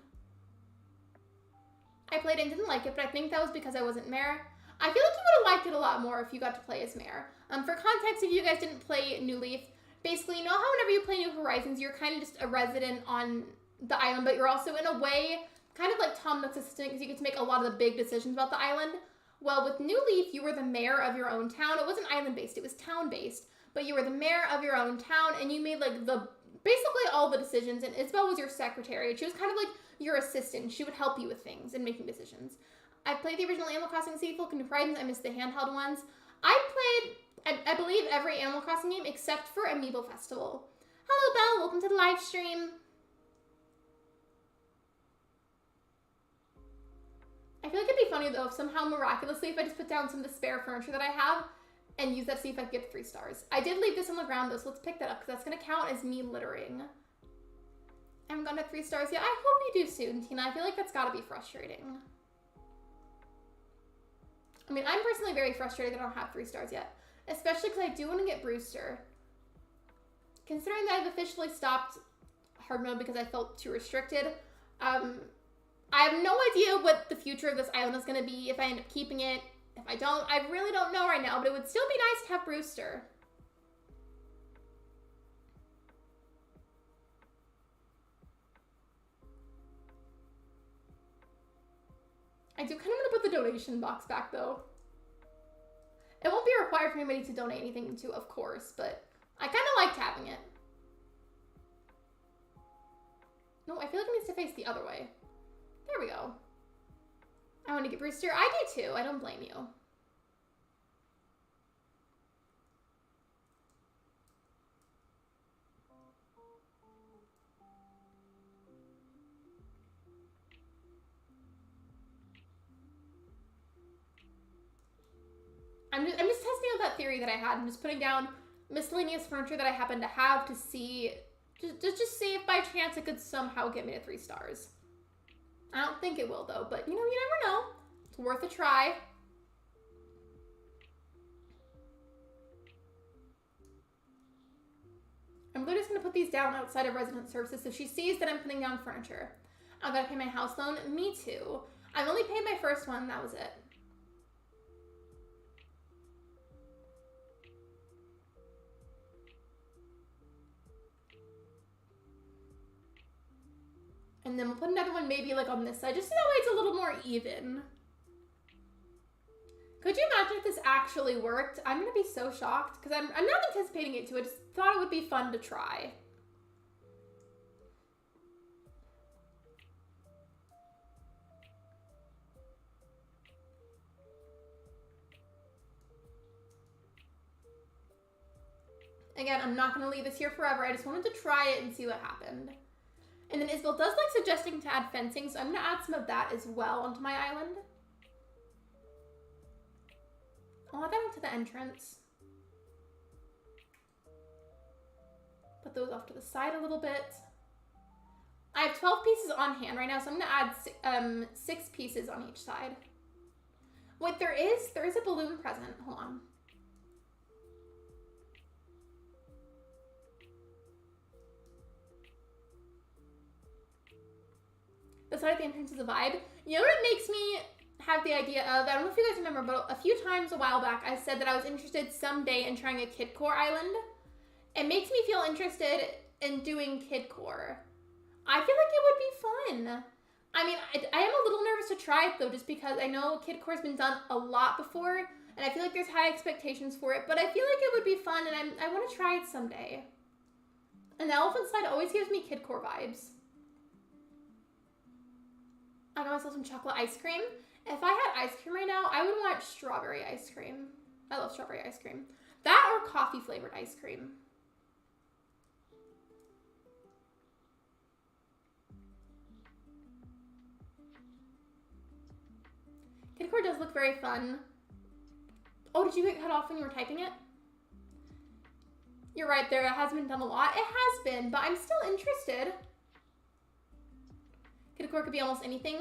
A: I played it and didn't like it, but I think that was because I wasn't Mare. I feel like you would have liked it a lot more if you got to play as Mare. For context, if you guys didn't play New Leaf, basically, you know how whenever you play New Horizons, you're kind of just a resident on the island, but you're also in a way kind of like Tom Nook's assistant because you get to make a lot of the big decisions about the island. Well, with New Leaf, you were the mayor of your own town. It wasn't island-based, it was town-based. But you were the mayor of your own town, and you made, like, basically all the decisions, and Isabel was your secretary. She was kind of like your assistant. She would help you with things and making decisions. I played the original Animal Crossing Seafolk and New Horizons. I missed the handheld ones. I played, I believe, every Animal Crossing game except for Amiibo Festival. Hello, Belle. Welcome to the live stream. I feel like it'd be funny, though, if somehow miraculously, if I just put down some of the spare furniture that I have and use that to see if I can get 3 stars. I did leave this on the ground, though, so let's pick that up, because that's going to count as me littering. I haven't gotten to 3 stars yet. I hope you do soon, Tina. I feel like that's got to be frustrating. I mean, I'm personally very frustrated that I don't have 3 stars yet, especially because I do want to get Brewster. Considering that I've officially stopped hard mode because I felt too restricted, I have no idea what the future of this island is going to be, if I end up keeping it, if I don't. I really don't know right now, but it would still be nice to have Brewster. I do kind of want to put the donation box back, though. It won't be required for anybody to donate anything to, of course, but I kind of liked having it. No, I feel like it needs to face the other way. There we go. I want to get Brewster. I do too. I don't blame you. I'm just testing out that theory that I had. I'm just putting down miscellaneous furniture that I happen to have to see, just see if by chance it could somehow get me to 3 stars. I don't think it will though, but you know, you never know. It's worth a try. I'm literally just gonna put these down outside of resident services so she sees that I'm putting down furniture. I've got to pay my house loan. Me too. I've only paid my first one. That was it. And then we'll put another one maybe like on this side, just so that way it's a little more even. Could you imagine if this actually worked? I'm gonna be so shocked because I'm not anticipating it to. I just thought it would be fun to try. Again, I'm not gonna leave this here forever. I just wanted to try it and see what happened. And then Isabel does like suggesting to add fencing, so I'm gonna add some of that as well onto my island. I'll add that into the entrance. Put those off to the side a little bit. I have 12 pieces on hand right now, so I'm gonna add 6 pieces on each side. Wait, there is a balloon present. Hold on. The side of the entrance is a vibe. You know what it makes me have the idea of? I don't know if you guys remember, but a few times a while back, I said that I was interested someday in trying a kidcore island. It makes me feel interested in doing kidcore. I feel like it would be fun. I mean, I am a little nervous to try it though, just because I know kidcore's been done a lot before, and I feel like there's high expectations for it, but I feel like it would be fun, and I want to try it someday. And the elephant slide always gives me kidcore vibes. I got myself some chocolate ice cream. If I had ice cream right now, I would want strawberry ice cream. I love strawberry ice cream. That or coffee flavored ice cream. Kidcore does look very fun. Oh, did you get cut off when you were typing it? You're right there, it has been done a lot. It has been, but I'm still interested. Kidcore could be almost anything.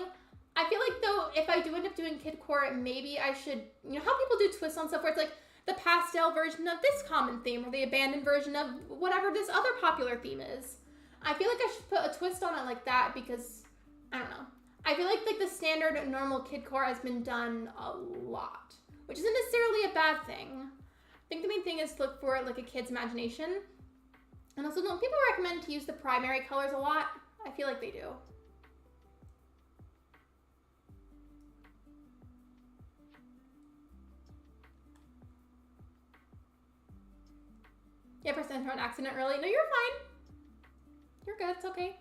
A: I feel like though, if I do end up doing kidcore, maybe I should, you know how people do twists on stuff where it's like the pastel version of this common theme or the abandoned version of whatever this other popular theme is. I feel like I should put a twist on it like that because, I don't know. I feel like the standard normal kidcore has been done a lot, which isn't necessarily a bad thing. I think the main thing is to look for like a kid's imagination. And also don't people recommend to use the primary colors a lot? I feel like they do. Yeah, percent throw an accident early. No, you're fine. You're good, it's okay.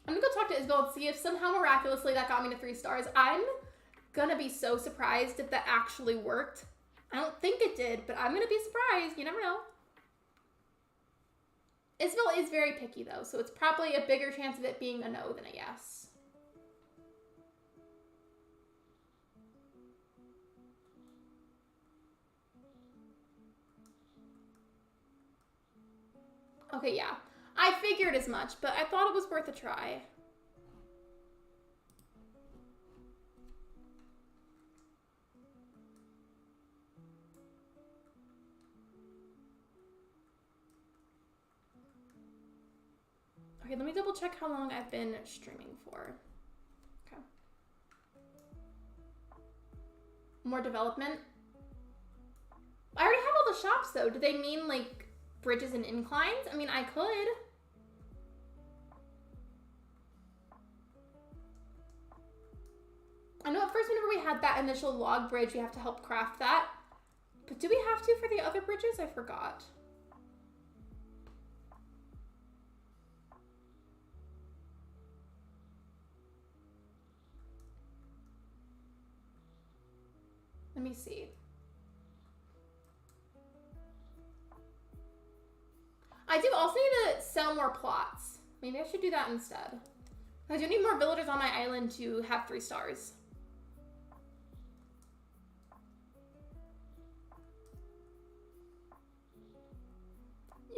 A: I'm gonna go talk to Isabel and see if somehow miraculously that got me to 3 stars. I'm gonna be so surprised if that actually worked. I don't think it did, but I'm gonna be surprised. You never know. Isabel is very picky though, so it's probably a bigger chance of it being a no than a yes. Okay, yeah. I figured as much, but I thought it was worth a try. Okay, let me double check how long I've been streaming for. Okay. More development. I already have all the shops though. Do they mean like bridges and inclines? I mean, I could. I know at first whenever we had that initial log bridge, we have to help craft that. But do we have to for the other bridges? I forgot. Let me see. I do also need to sell more plots. Maybe I should do that instead. I do need more villagers on my island to have 3 stars.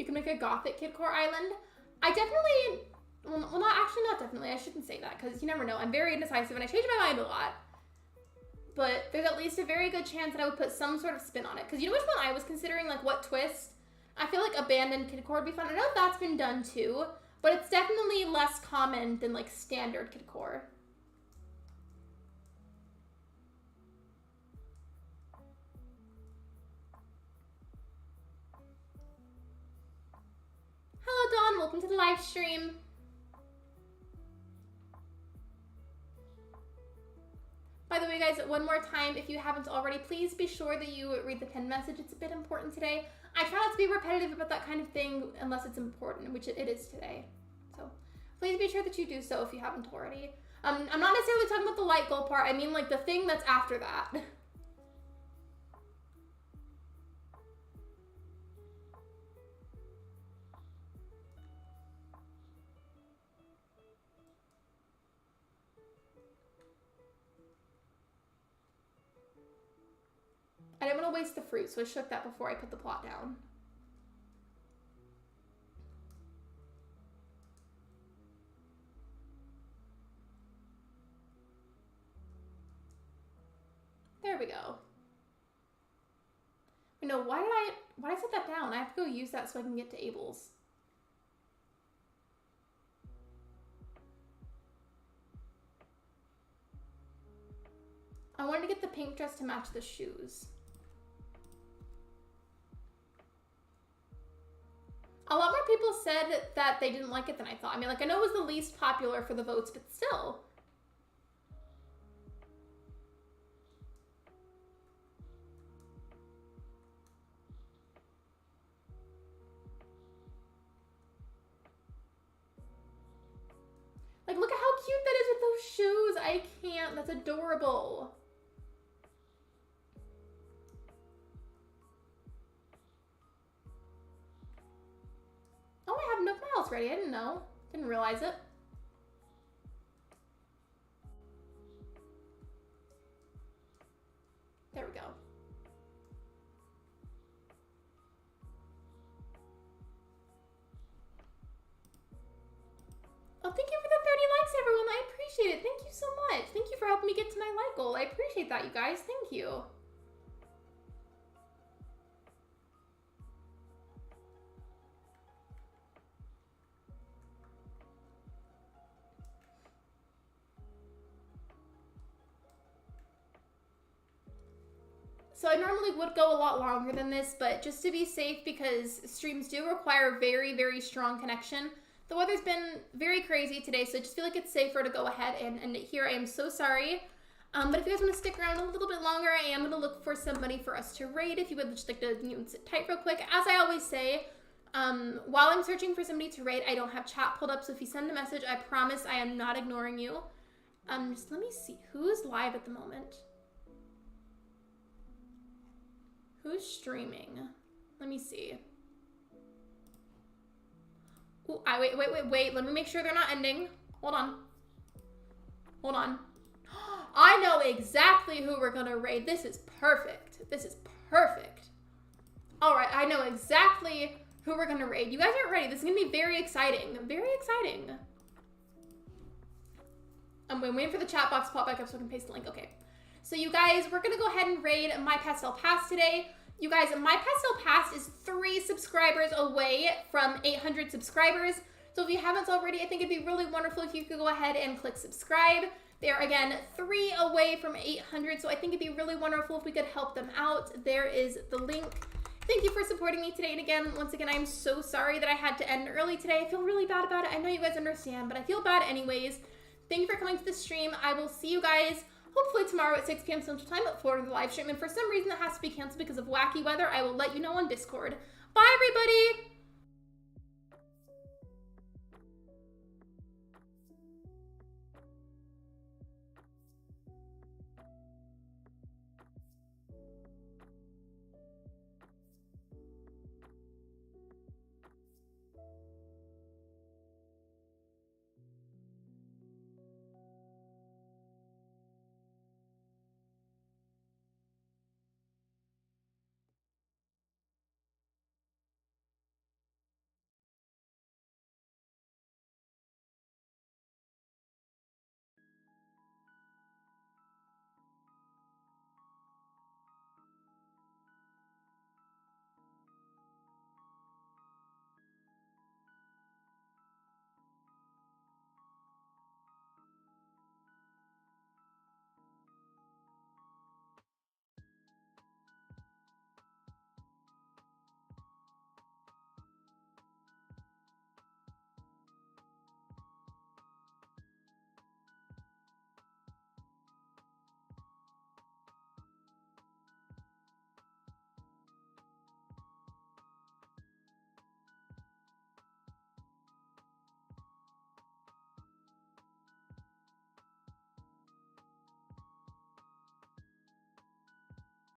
A: You can make a gothic kidcore island. I definitely, well, not definitely. I shouldn't say that because you never know. I'm very indecisive and I change my mind a lot. But there's at least a very good chance that I would put some sort of spin on it. Because you know which one I was considering? Like, what twist? I feel like abandoned kidcore would be fun. I know that's been done too, but it's definitely less common than, like, standard kidcore. Hello, Dawn. Welcome to the live stream. By the way, guys, one more time, if you haven't already, please be sure that you read the pinned message. It's a bit important today. I try not to be repetitive about that kind of thing unless it's important, which it is today. So please be sure that you do so if you haven't already. I'm not necessarily talking about the light goal part. I mean, like, the thing that's after that. I didn't want to waste the fruit, so I shook that before I put the plot down. There we go. No, why did I set that down? I have to go use that so I can get to Abel's. I wanted to get the pink dress to match the shoes. A lot more people said that they didn't like it than I thought. I mean, like, I know it was the least popular for the votes, but still. Like, look at how cute that is with those shoes. I can't. That's adorable. Oh, I have Nook Miles ready. I didn't know. Didn't realize it. There we go. Oh, thank you for the 30 likes, everyone. I appreciate it. Thank you so much. Thank you for helping me get to my like goal. I appreciate that, you guys. Thank you. So I normally would go a lot longer than this, but just to be safe, because streams do require very, very strong connection. The weather's been very crazy today, so I just feel like it's safer to go ahead and end it here. I am so sorry. But if you guys want to stick around a little bit longer, I am going to look for somebody for us to raid. If you would just like to sit tight real quick. As I always say, while I'm searching for somebody to raid, I don't have chat pulled up, so if you send a message, I promise I am not ignoring you. Just let me see. Who's live at the moment? Who's streaming? Let me see. Ooh, wait. Let me make sure they're not ending. Hold on. Hold on. I know exactly who we're gonna raid. This is perfect. This is perfect. All right, I know exactly who we're gonna raid. You guys aren't ready. This is gonna be very exciting. Very exciting. I'm waiting for the chat box to pop back up so I can paste the link. Okay. So you guys, we're gonna go ahead and raid My Pastel Pass today. You guys, My Pastel Pass is 3 subscribers away from 800 subscribers. So if you haven't already, I think it'd be really wonderful if you could go ahead and click subscribe. They're, again, 3 away from 800, so I think it'd be really wonderful if we could help them out. There is the link. Thank you for supporting me today, and again, once again, I'm so sorry that I had to end early today. I feel really bad about it. I know you guys understand, but I feel bad anyways. Thank you for coming to the stream. I will see you guys hopefully tomorrow at 6 p.m. Central Time for the live stream, and for some reason that has to be canceled because of wacky weather. I will let you know on Discord. Bye, everybody!